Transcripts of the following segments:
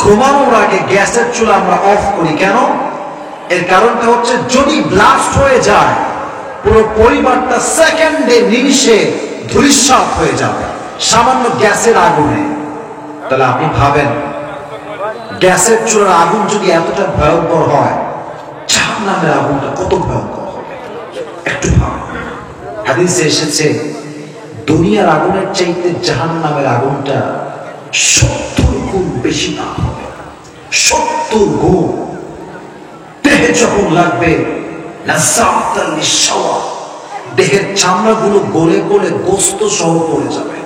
ঘুমানোর আগে গ্যাসের চুলা আমরা অফ করি কেন? এর কারণটা হচ্ছে যদি ব্লাস্ট হয়ে যায় পুরো পরিবারটা সেকেন্ডে নিমিষে ধূলিসাৎ হয়ে যাবে সামান্য গ্যাসের আগুনে। তাহলে আপনি ভাবেন গ্যাসের চুলার আগুন যদি এতটা ভয়ঙ্কর হয়, জাহান্নামের আগুনটা কত ভয়ঙ্কর হবে একটু ভাবেন। হাদিসে এসেছে দুনিয়ার আগুনের চাইতে জাহান্নামের আগুনটা 70 গুণ বেশি তাপ হবে। 70 গুণ। দেহে যখন লাগবে দেহের চামড়াগুলো গলে গলে গোস্ত সহ পড়ে যাবে,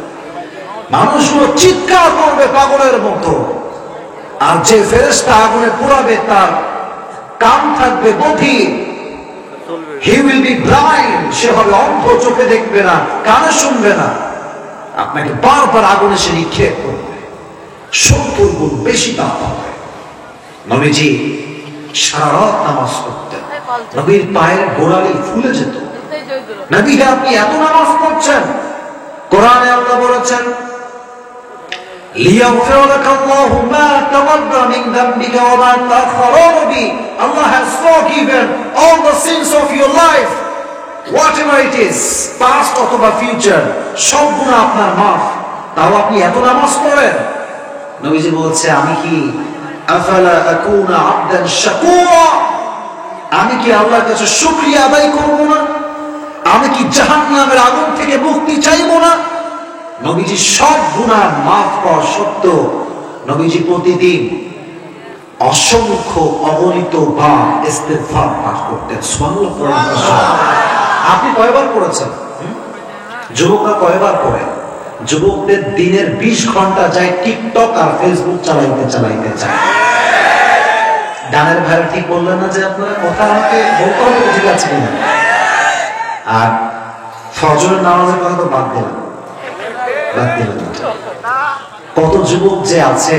মানুষগুলো চিৎকার করবে পাগলের মতো। আর যে ফেরেশতা আগুনে পোড়াবে তার কান থাকবে বধির, he will be blind, সে হবে অন্ধ, চোখে দেখবে না, কানে শুনবে না, আপনাকে বারবার আগুনে সে নিক্ষেপ করবে। 70 গুণ বেশি তাপ হবে। নবীজি সারা রাত নামাজ পড়তেন, নবীর পায়ের গোড়ালি ফুলে যেত। নবী আপনি এত নামাজ পড়ছেন, কোরআনে আল্লাহ বলেছেন লিয়াগফির লাকাল্লাহু মা তাওয়াদ্দা মিন যামবিকা ওয়া মা তাআখারা B, Allah has forgiven all the sins of your life, whatever it is, past অথবা future, সব গুনাহ আপনার মাফ। তাও আপনি এত নামাজ পড়েন। নবীজি বলছে আমি কি আফালা আকুনা আবদান শাকুরা, আমি কি আল্লাহর কাছে শুকরিয়া আদায় করব না? আমি কি জাহান্নামের আগুন থেকে মুক্তি চাইব না? নবীজি সব গুনাহ মাফ করা সত্ত্বেও নবীজি প্রতিদিন অসংখ্য অগণিত বার ইস্তিগফার পাঠ করতেন। সুবহানাল্লাহ। আপনি কয়বার করেছেন? যুবকরা কয়বার করে? যুবকদের দিনের 20 ঘন্টা যায় টিকটক আর ফেসবুক চালাইতে চালাইতে যায়। ডানের ভাইরা ঠিক বললেন না যে আপনারা কথা আমাকে বলতে হবে, ঠিক আছে কিনা? আর ফজরের নামাজের কথা তো বাদ দিলেন। কত যুবক যে আছে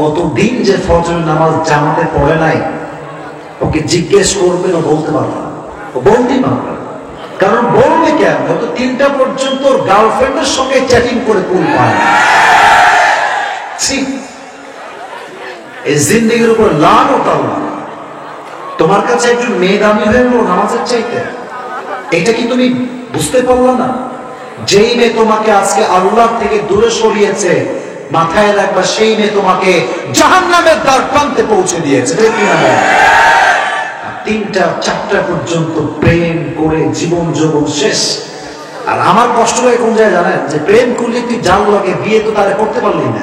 কতদিন যে ফজরের নামাজ জামাতে পড়ে নাই, ওকে জিজ্ঞেস করবেন ও বলতে পারবে না, ও বলতেই পারবে না। কারণ বলবে কেন? গত 3টা পর্যন্ত ওর গার্লফ্রেন্ডের সঙ্গে চ্যাটিং করে কুল পায় না। এই জিন্দেগির উপর লানত আল্লাহ। তোমার কাছে একজন মেয়ে দামি হয়ে গেল নামাজের চাইতে, এটা কি তুমি বুঝতে পারলো না? যেই মেয়ে তোমাকে আজকে আল্লাহ থেকে দূরে সরিয়েছে, মাথায় রাখবা সেই মেয়ে তোমাকে জাহান্নামের দ্বার প্রান্তে পৌঁছে দিয়েছে। 3টা 4টা পর্যন্ত প্রেম করে জীবন যৌবন শেষ। আর আমার কষ্ট লাগে কোন জায়গায় জানেন? যে প্রেম করলে তুই জাল লাগে, বিয়ে তো তারা করতে পারলি না।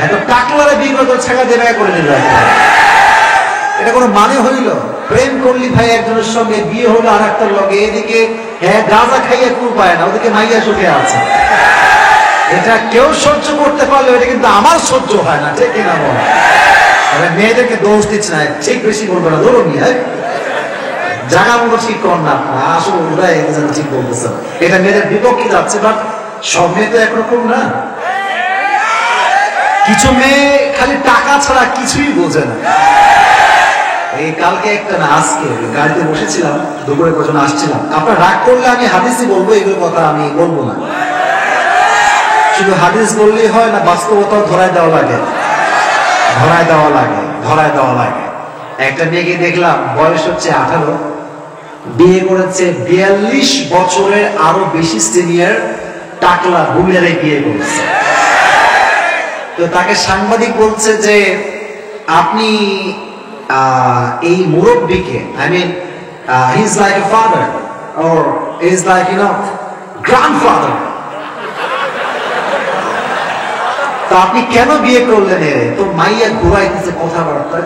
এত টাকলারে বিয়ে করে ছেঁকা দিয়ে ব্যয় করে দিল, এটা কোনো মানে হইল? প্রেম করলি ভাই একজনের সঙ্গে, বিয়ে হলো আর একটার লগে, এদিকে হ্যাঁ গাঁজা খাইয়ে কুল পায় না, ওদিকে মাইয়া সুখে আছে। এটা কেউ সহ্য করতে পারলো, এটা কিন্তু আমার সহ্য হয় না, ঠিক কিনা বল? মেয়েদেরকে দোষ দিচ্ছে না, ঠিক বেশি বলবো না, ধরো নিয়ে জায়গা মতো ঠিক কর না, আসলে ওরাই ঠিক বলতেছে। এটা মেয়েদের বিপক্ষে যাচ্ছে, বাট সব মেয়ে তো একরকম না। কিছু মেয়ে খালি টাকা ছাড়া কিছুই বোঝে না। এই কালকে একটা না আজকে গাড়িতে বসেছিলাম, দুপুরে কজন আসছিলাম। আপনার রাগ করলে আমি হাদিসই বলবো, এগুলো কথা আমি বলবো না। শুধু হাদিস বললেই হয় না, বাস্তবতাও ধরায় দেওয়া লাগে। একটা মেয়েকে দেখলাম, বয়স হচ্ছে 18, বিয়ে করেছে 42 বছরের আরো বেশি সিনিয়র টাকলা বুমিয়ারে বিয়ে করেছে। তো তাকে সাংবাদিক বলছে যে আপনি এই মুরব্বীকে, I mean he is like a father or he is like grandfather, তো আপনি কেন বিয়ে করলেন? তো মাইয়া ঘুরাইতেছে কথাবার্তা,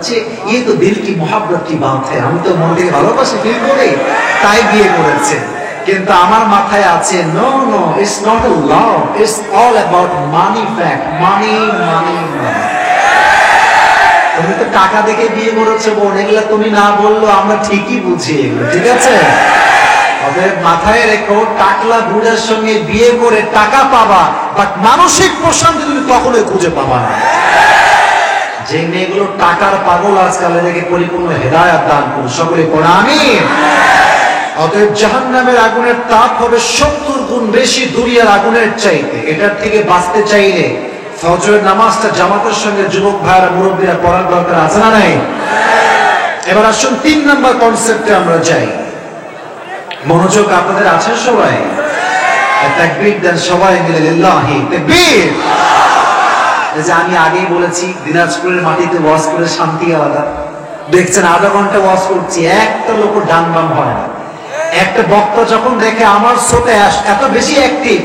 ইয়ে তো দিল কি মোহাব্বত কি বাত হ্যায়, আমি তো মন থেকে ভালোবাসি ফিল করি, তাই বিয়ে করেছে। কিন্তু আমার মাথায় আছে no no, it's not a love, it's all about money fact, money money money. তুমি তো টাকা দেখে বিয়ে করেছো বোন, এগুলা তুমি না বললো আমরা ঠিকই বুঝি এগুলো, ঠিক আছে? অতএব মাথায় রেখো, টাকলা বুড়ার সঙ্গে বিয়ে করে টাকা পাবা, বাট মানসিক প্রশান্তি তুমি কখনোই খুঁজে পাবা না। যে মেয়েগুলো টাকার পাগল, আজকাল এদেরকে পরিপূর্ণ হেদায়াত দান করুন, সকলে পড়া আমিন। অতএব জাহান্নামের আগুনের তাপ হবে 70 গুণ বেশি দুনিয়ার আগুনের চাইতে। এটার থেকে বাঁচতে চাইলে ফজরের নামাজটা জামাতের সঙ্গে যুবক ভাইরা মুরব্বীরা পড়ার দরকার আছে না নাই? এবার আসুন 3 নাম্বার কনসেপ্টে আমরা যাই। মনোযোগ আপনাদের আছে সবাই? তাকবীর দেন সবাই মিলে, লিল্লাহি তাকবীর। এই যে আমি আগেই বলেছি দিনাজপুরের মাটিতে ওয়াজ করে শান্তি আলাদা। দেখছেন আধা ঘন্টা ওয়াজ করছি, একটা লোক ডান বাম হয় না। একটা বক্তা যখন দেখে আমার শ্রোতা এত বেশি অ্যাক্টিভ,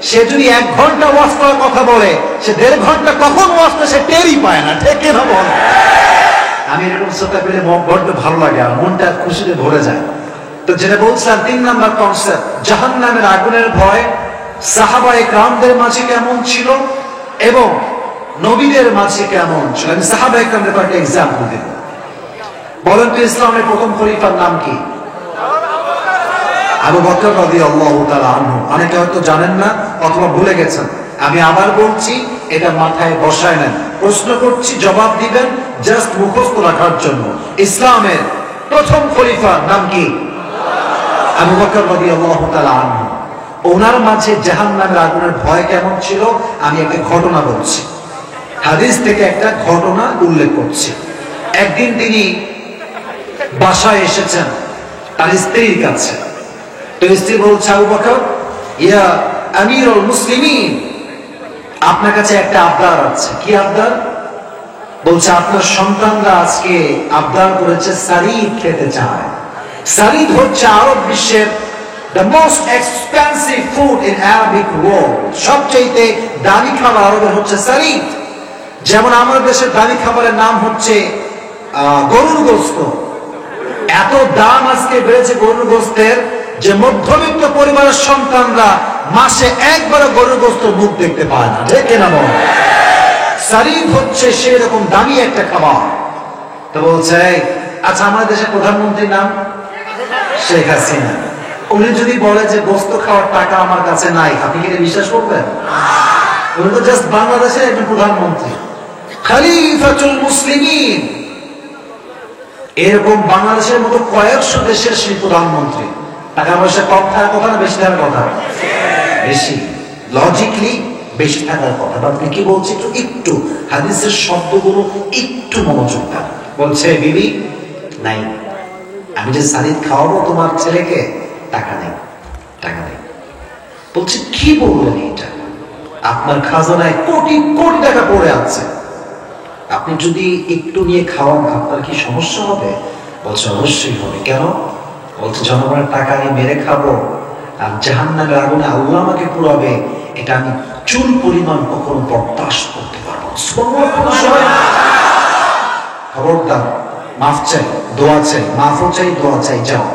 সে যদি 1 ঘন্টা ওয়াজ করার কথা বলে, সে 1.5 ঘন্টা কখন ওয়াজ করে সে টেরই পায় না। ঠিক না বল? আমি এরকম শ্রোতা পেলে বড্ড ভালো লাগে, আর মনটা খুশিতে ভরে যায়। তো যেটা বলছিলাম 3 নাম্বার কনসেপ্ট, জাহান্নামের আগুনের ভয় সাহাবায়ে কেরামদের মাঝে কেমন ছিল এবং নবীদের মাঝে কেমন ছিল। আমি সাহাবায়ে কেরামদের কয়েকটা এক্সাম্পল দেব। বলেন তো ইসলামের প্রথম খলিফার নাম কি? আবু বকর রাদিয়াল্লাহু তাআলা আনহু। অনেকে হয়তো জানেন না অথবা ভুলে গেছেন, আমি আবার বলছি, এটা মাথায় বসায় নেন। প্রশ্ন করছি, জবাব দিবেন জাস্ট মুখস্থ রাখার জন্য। ইসলামের প্রথম খলিফার নাম কি? আবু বকর রাদিয়াল্লাহু তাআলা আনহু। ওনার মাঝে জাহান্নামের আগুনের ভয় কেমন ছিল আমি একটা ঘটনা বলছি, হাদিস থেকে একটা ঘটনা উল্লেখ করছি। একদিন তিনি বাসায় এসেছেন তার স্ত্রীর কাছে। তো স্ত্রী বলছে, আবু বকর, ইয়া আমিরুল মুসলিমিন, আপনার কাছে একটা আবদার আছে। কি আবদার? বলছে আপনার সন্তানরা আজকে আবদার করেছে সারিদ খেতে চায়। সারিদ হচ্ছে আরব বিশ্বের the most expensive food in Arabic world। সবচেয়ে দামি খাবার আরবের হচ্ছে সারিদ। যেমন আমাদের দেশের দামি খাবারের নাম হচ্ছে গরুর গোশত। এত দাম আজকে বেড়েছে গরুর গোশতের যে মধ্যবিত্ত পরিবারের সন্তানরা মাসে একবার গরুর গোশত মুখ দেখতে পায় না। ঠিক না বল? সারিদ হচ্ছে সেই রকম দামি একটা খাবার। তো বলছে, আচ্ছা আমাদের দেশের প্রধানমন্ত্রীর নাম শেখ হাসিনা। উনি যদি বলে যে গোশত খাওয়ার টাকা আমার কাছে নাই, আপনি কি বিশ্বাস করবেন? উনি তো জাস্ট বাংলাদেশের একজন প্রধানমন্ত্রী, খলিফাতুল মুসলিমিন। এরকম বাংলাদেশের মতো কয়েকশো দেশের সেই প্রধানমন্ত্রী। টাকা পয়সা কম থাকার কথা না বেশি থাকার কথা? বেশি। লজিকলি বেশি থাকার কথা। আপনি কি বলছি একটু হাদিসের শব্দগুলো একটু মনোযোগ দেন। বলছে, বিবি নাই, আমি যে সারিদ খাওয়াবো তোমার ছেলেকে, টাকা নেই, টাকা নেই। বলছে, কি বললেন এটা? আপনার খাজানায় কোটি কোটি টাকা পড়ে আছে, আপনি যদি একটু নিয়ে খাওয়ান আপনার কি সমস্যা হবে? বলছে, অবশ্যই হবে। কেন? বলছে, জনগণের টাকা আমি মেরে খাবো আর জাহান্নামের আগুনে আল্লাহ আমাকে পুরাবে, এটা আমি চুল পরিমাণ কখনো বরদাস্ত করতে পারবো। খবরদার, মাফ চাই, দোয়া চাই, মাফও চাই, দোয়া চাই, যাও।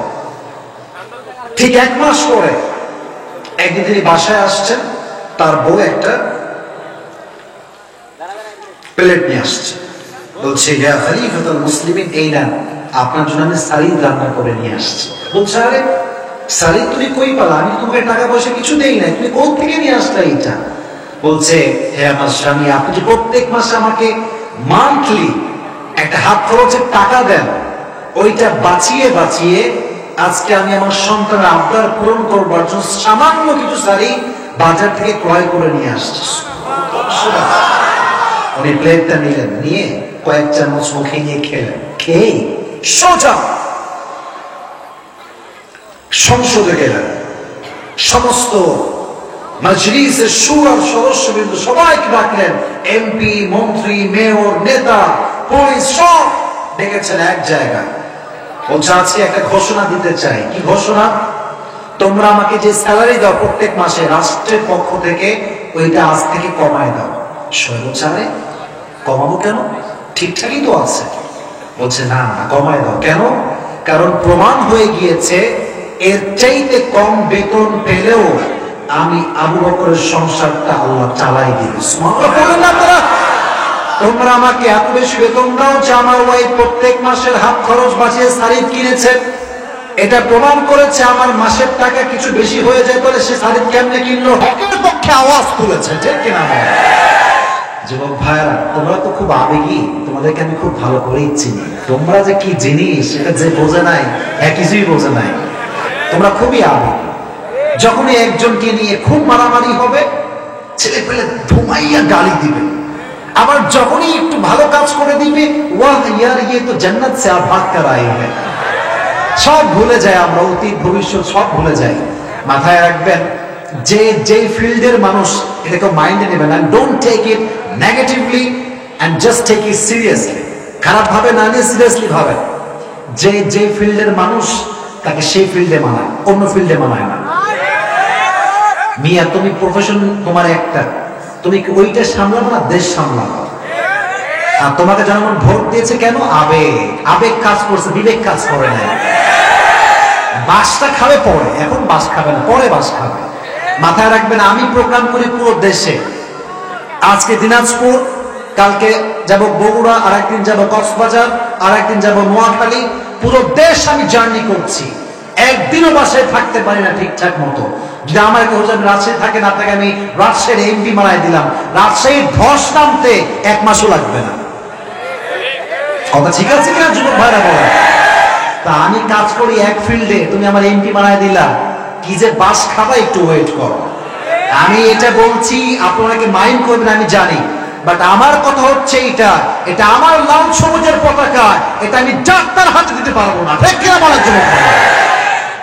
ঠিক 1 মাস পরে একদিন তিনি বাসায় আসছেন, তার বউ একটা প্লেট নিয়ে আসছে। বলছে, ইয়া খলিফাতুল মুসলিমিন, এই না আপনার জন্য আমি সারিদ রান্না করে নিয়ে আসছি। বলছে, আরে সারিদ তুমি কই পালা? আমি তোমাকে টাকা পয়সা কিছু দেই না, তুমি কোথা থেকে নিয়ে আসলে এইটা? বলছে, হে আমার স্বামী, আপনি যে প্রত্যেক মাসে আমাকে মান্থলি একটা হাত খরচের টাকা দেন, ওইটা বাঁচিয়ে বাঁচিয়ে আজকে আমি আমার সন্তানের আবদার পূরণ করবার জন্য সামান্য কিছু সারিদ বাজার থেকে ক্রয় করে নিয়ে আসছি। উনি প্লেটটা নিলেন, নিয়ে কয়েক চামচ মুখে নিয়ে খেলেন। খেয়ে সোজা সংসদে গেলেন। সমস্ত মজলিসের সুরার সদস্যবৃন্দ সবাইকে ডাকলেন, এমপি, মন্ত্রী, মেয়র, নেতা, পুলিশ সব ডেকেছেন এক জায়গায়। বলছে, আজকে একটা ঘোষণা দিতে চাই। কি ঘোষণা? তোমরা আমাকে যে স্যালারি দাও প্রত্যেক মাসে রাষ্ট্রের পক্ষ থেকে, ওইটা আজ থেকে কমায় দাও। স্বৈরাচারে কমাবো কেন? ঠিকঠাকই তো আছে। বলছে, না না, কমায় দাও। কেন? কারণ প্রমাণ হয়ে গিয়েছে এর চাইতে কম বেতন পেলেও আমি আবু বকরের সংসারটা আল্লাহ চালাই দিবে। তোমরা আমাকে এত বেশি বেতন দাও যে আমার ওয়াইফ প্রত্যেক মাসের হাত খরচ বাঁচিয়ে সারিদ কিনেছে। এটা প্রমাণ করেছে আমার মাসের টাকা কিছু বেশি হয়ে যায়, বলে সে সারিদ কেমনে কিনলো? হকের পক্ষে আওয়াজ তুলেছে। ঠিক কিনা? যুবক ভাইরা, তোমরা তো খুব আবেগী, তোমাদেরকে আমি খুব ভালো করেই চিনি। তোমরা যে কি জিনিস সেটা যে বোঝে নাই, কিছুই বোঝে নাই। তোমরা খুবই আবেগী। যখনই একজনকে নিয়ে খুব মারামারি হবে, ছেলে পেলে ধুমাইয়া গালি দিবে, আবার যখনই একটু ভালো কাজ করে দিবে, ওয়াহ ইয়ার ইয়ে তো জান্নাত সে আর ভাগ করা আয়েঙ্গে। সব ভুলে যায় আমরা, অতীত ভবিষ্যৎ সব ভুলে যাই। মাথায় রাখবেন, যে ফিল্ডের মানুষ এটাকে মাইন্ডে নেবেন, and don't take it negatively and just take it seriously। খারাপ ভাবে না নিয়ে সিরিয়াসলি ভাবেন। যে ফিল্ডের মানুষ তাকে সেই ফিল্ডে মানায়, অন্য ফিল্ডে মানায় না। মিয়া তুমি প্রফেশন তোমার একটা, তুমি ওইটা সামলাবো না, দেশ সামলাবো। আর তোমাকে জনগণ ভোট দিয়েছে কেন? আবেগ কাজ করছে, বিবেক কাজ করে না। বাসটা খাবে পরে, এখন বাস খাবে না, পরে বাস খাবে। মাথায় রাখবেন, আমি প্রোগ্রাম করি পুরো দেশে। আজকে দিনাজপুর, কালকে যাব বগুড়া, আর একদিন যাব কক্সবাজার, আর একদিন যাব নোয়াখালী। পুরো দেশ আমি জার্নি করছি। একদিনও বাসায় থাকতে পারি না ঠিকঠাক মতো। যদি আমার কেউ যদি রাজশাহী থাকে না থাকে, আমি রাজশাহীর এমপি মারাই দিলাম, রাজশাহীর ধস নামতে 1 মাসও লাগবে না। কথা ঠিক আছে কিনা যুবক ভাইরা বলেন? তা আমি কাজ করি এক ফিল্ডে, তুমি আমার এমপি বানায় দিলা, কি যে বাস খাবা, একটু ওয়েট করো। আমি এটা বলছি, আপনাকে মাইন্ড করবেন আমি জানি, বাট আমার কথা হচ্ছে এটা আমার লাল সবুজের পতাকা, এটা আমি ডাক্তার হাতে দিতে পারবো না। ঠিক কিনা বলার জন্য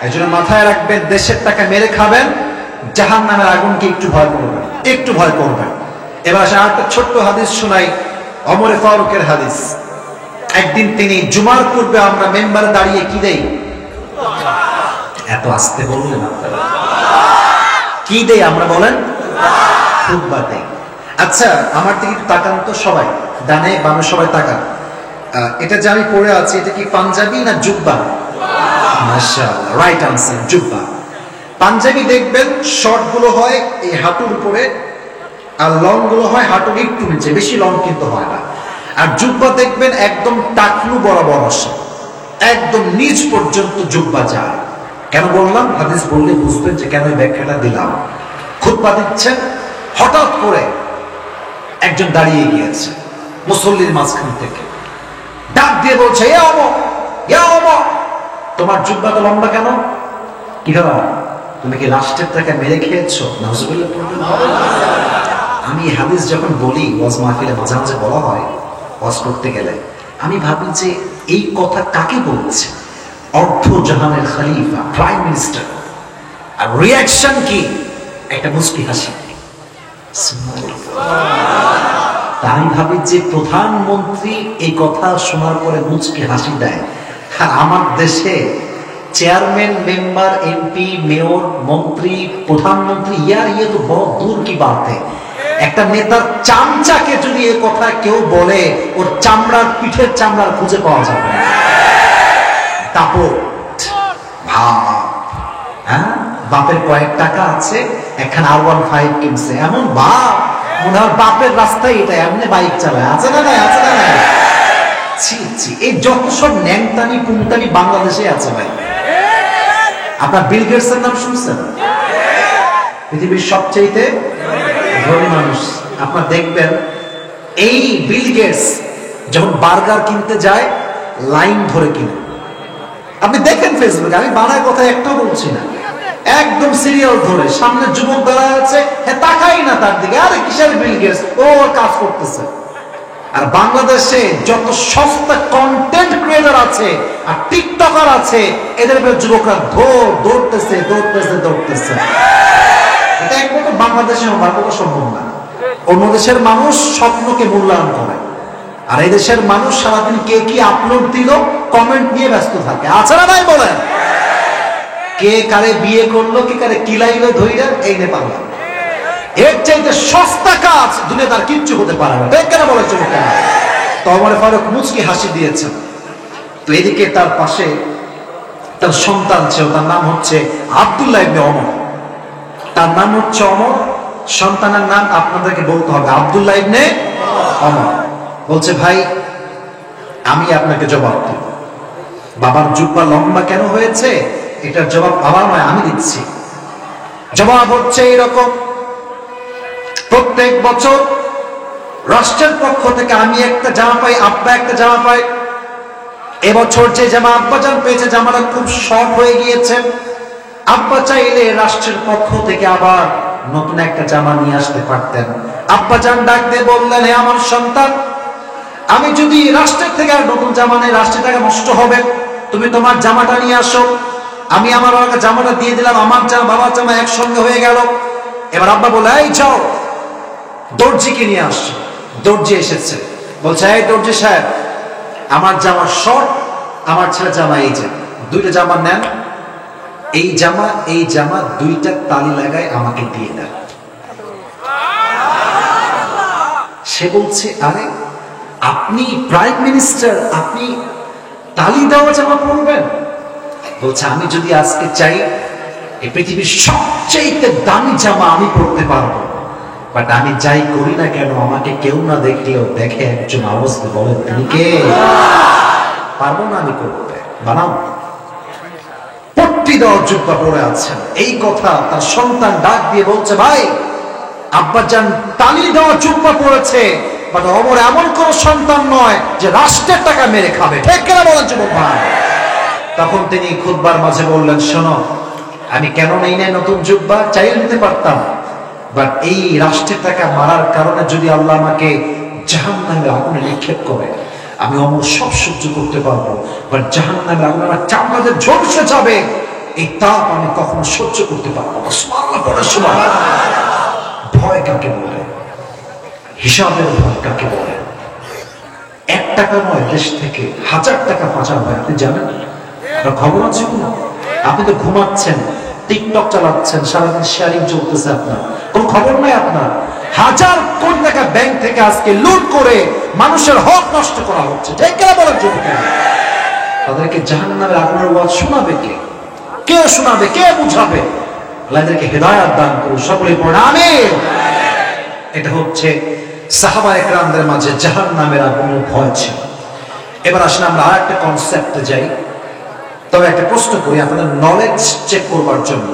এই জন্য মাথায় রাখবেন, দেশের টাকা মেরে খাবেন, জাহান্নামের আগুনকে একটু ভয় করবেন, একটু ভয় করবেন। এবার আসে আরেকটা ছোট্ট হাদিস শোনাই, ওমর ফারুকের হাদিস। একদিন তিনি জুমার পূর্বে আমরা মেম্বারে দাঁড়িয়ে কি দেই? এত আস্তে বললেন আপনারা, কি দেই আমরা বলেন? খুতবা দেই। আচ্ছা, আমার দিকে একটু তাকান তো সবাই, ডানে বামে সবাই তাকান। এটা যে আমি পরে আছি, এটা কি পাঞ্জাবি না জুব্বা? মাশাআল্লাহ, রাইট আনসার, জুব্বা। পাঞ্জাবি দেখবেন শর্ট গুলো হয় এই হাঁটুর উপরে, আর লং গুলো হয় হাঁটুর একটু নিচে, বেশি লং কিন্তু হয় না। আর জুব্বা দেখবেন একদম টাকলু বরাবর আসে, একদম নিচ পর্যন্ত জুব্বা যায়। কেন বললাম? হাদিস বললে বুঝবেন যে কেন এই ব্যাখ্যাটা দিলাম। খুতবা দিচ্ছেন, হঠাৎ করে একজন দাঁড়িয়ে গিয়েছে মুসল্লির মাঝখান থেকে, ডাক দিয়ে বলছে, এ ওমর, এ ওমর, তোমার জুব্বা তো লম্বা কেন? কি হলো, তুমি কি রাষ্ট্রের টাকা মেরে খেয়েছো? নাউজুবিল্লাহ পড়বেন। আমি হাদিস যখন বলি, ওয়াজ মাহফিলে মাঝে মাঝে বলা হয়, ওয়াজ করতে গেলে আমি ভাবি যে এই কথা কাকে বলছে? অর্ধ জাহানের খলিফা, প্রাইম মিনিস্টার। আর রিয়াকশন কি? একটা মুস্কি হাসি। তাই ভাবি যে প্রধানমন্ত্রী এই কথা শোনার পরে মুচকি হাসি দেয়, আর আমার দেশে চেয়ারম্যান, মেম্বার, এমপি, মেয়র, মন্ত্রী, প্রধানমন্ত্রী, ইয়ার ইয়ে তো বড় দূর কি বাতে। একটা নেতার চামচাকে যদি এ কথা কেউ বলে, ওর চামড়ার, পিঠের চামড়ার খুঁজে পাওয়া যাবে। দাপট ভাব, হ্যাঁ, বাপের কয়েক টাকা আছে, একখান R15 কিনছে, এমন বাপ মনে হয় বাপের রাস্তায় এটা, এমনি বাইক চালায়। আছে না নাই? আছে না নাই? এই যত সব ন্যাংটানি কুমটানি বাংলাদেশে আছে ভাই। আপনার বিল গেটসের নাম শুনছেন? পৃথিবীর সবচেয়ে ধনী মানুষ। আপনার দেখবেন এই বিল গেটস যখন বার্গার কিনতে যায়, লাইন ধরে কিনে। আপনি দেখেন ফেসবুকে, আমি বানায় কথা একটাও বলছি না, একদম সিরিয়াল ধরে সামনে যুবক দাঁড়ায় আছে, হ্যাঁ তাকাই না তার দিকে, আরে কিসের বিল গেটস, ও কাজ করতেছে। আর বাংলাদেশে যত সস্তা কন্টেন্ট ক্রিয়েটর আছে আর টিকটকার আছে, এদের যুবকরা দৌড়তেছে। এটা একমাত্র বাংলাদেশে আমার কথা সম্ভব না। অন্য দেশের মানুষ স্বপ্নকে মূল্যায়ন করে, আর এই দেশের মানুষ সারাদিন কে কি আপলোড দিল কমেন্ট নিয়ে ব্যস্ত থাকে। আছে না ভাই বলেন? কে কারে বিয়ে করলো, কে কারে কিলাইলো ধইরা, এই নে বাংলা। এর চাইতে সস্তা কাজ দুনিয়াতে আর কিচ্ছু হতে পারে না। ঠিক কেন বলেছে? তো ওমর ফারুক মুচকি হাসি দিয়েছেন। তো এদিকে তার পাশে তার সন্তান ছিল, তার নাম হচ্ছে আব্দুল্লাহ ইবনে ওমর। তার নাম হচ্ছে ওমর, সন্তানের নাম আপনাদেরকে বলতে হবে আব্দুল্লাহ ইবনে ওমর। বলছে, ভাই আমি আপনাকে জবাব দেব। বাবার জুব্বা লম্বা কেন হয়েছে এটার জবাব বাবা নয়, আমি দিচ্ছি। জবাব হচ্ছে এইরকম, প্রত্যেক বছর রাষ্ট্রের পক্ষ থেকে আমি একটা জামা পাই, আব্বা একটা জামা পাই। এবছর যে জামা আব্বা জান পেয়েছে, জামাটা খুব শর্ট হয়ে গিয়েছে। আব্বা চাইলে রাষ্ট্রের পক্ষ থেকে আবার নতুন একটা জামা নিয়ে আসতে পারতেন। আব্বাজান ডাক দিয়ে বললেন, হে আমার সন্তান, আমি যদি রাষ্ট্রের থেকে আর নতুন জামা নেই, রাষ্ট্রের টাকা নষ্ট হবে, তুমি তোমার জামাটা নিয়ে আসো। আমি আমার জামাটা দিয়ে দিলাম, আমার জামা বাবার জামা একসঙ্গে হয়ে গেল। এবার আব্বা বলে, এই যাও দর্জিকে নিয়ে আসছো। দর্জি এসেছে, বলছে, এই দর্জি সাহেব, আমার জামা শর্ট, আমার ছেলে জামা এই যে দুইটা জামা নেন, এই জামা দুইটা তালি লাগায় আমাকে দিয়ে দেন। সে বলছে, আরে আপনি প্রাইম মিনিস্টার, আপনি তালি দেওয়া জামা পরবেন? বলছে, আমি যদি আজকে চাই এই পৃথিবীর সবচেয়ে দামি জামা আমি পরতে পারবো, বাট আমি যাই করি না কেন, আমাকে কেউ না দেখলেও দেখে একজন আওয়াজ দিয়ে বলে, তুমি কে? পারবো না আমি করতে, বানাও। পট্টি দেওয়া জুব্বা পরে আছেন, এই কথা তার সন্তান ডাক দিয়ে বলছে, ভাই আব্বাজান তালি দেওয়া জুব্বা পড়েছে, বাট অমর এমন কোন সন্তান নয় যে রাষ্ট্রের টাকা মেরে খাবে। ঠিক কেনা বলেন যুবক ভাই? তখন তিনি খুতবার মাঝে বললেন, শোনো, আমি কেন নেই না নতুন জুব্বা, চাইলে নিতে পারতাম, বাট এই রাষ্ট্রের টাকা মারার কারণে যদি আল্লাহ আমাকে জাহান্নামের আগুনে নিক্ষেপ করে, আমি অমর সব সহ্য করতে পারবো, বাট জাহান্নামের আগুনে আমার চামড়াতে ঝলসে যাবে, এই তাপ আমি কখনো সহ্য করতে পারবো না। সুবহানাল্লাহ পড়ার সময় ভয় কাকে বলে, হিসাবের ভয় কাকে বলে? 1 টাকা নয়, দেশ থেকে 1000 টাকা পাচার হয়, আপনি জানেন? আপনার খবর আছে কোনো? আপনি তো ঘুমাচ্ছেন, টিকটক চালাচ্ছেন, সারাদিন শেয়ারিং চলতেছে, আপনার কোন খবর নাই। আপনার 1000 কোটি টাকা ব্যাংক থেকে আজকে লুট করে মানুষের হক নষ্ট করা হচ্ছে। ঠিক কেন বলেন যুবকেরা? তাদেরকে জাহান্নামের আগুনের ওয়াজ শোনাবে কে? কে শোনাবে, কে বুঝাবে? আল্লাহদেরকে হেদায়েত দান করুন, সকলে পড়ুন আমিন। এটা হচ্ছে সাহাবায়ে কেরামদের মাঝে জাহান্নামের আগুনের ভয় ছিল। এবার আসলে আমরা আরেকটা কনসেপ্টে যাই, তবে একটা প্রশ্ন করি আপনাদের নলেজ চেক করবার জন্য।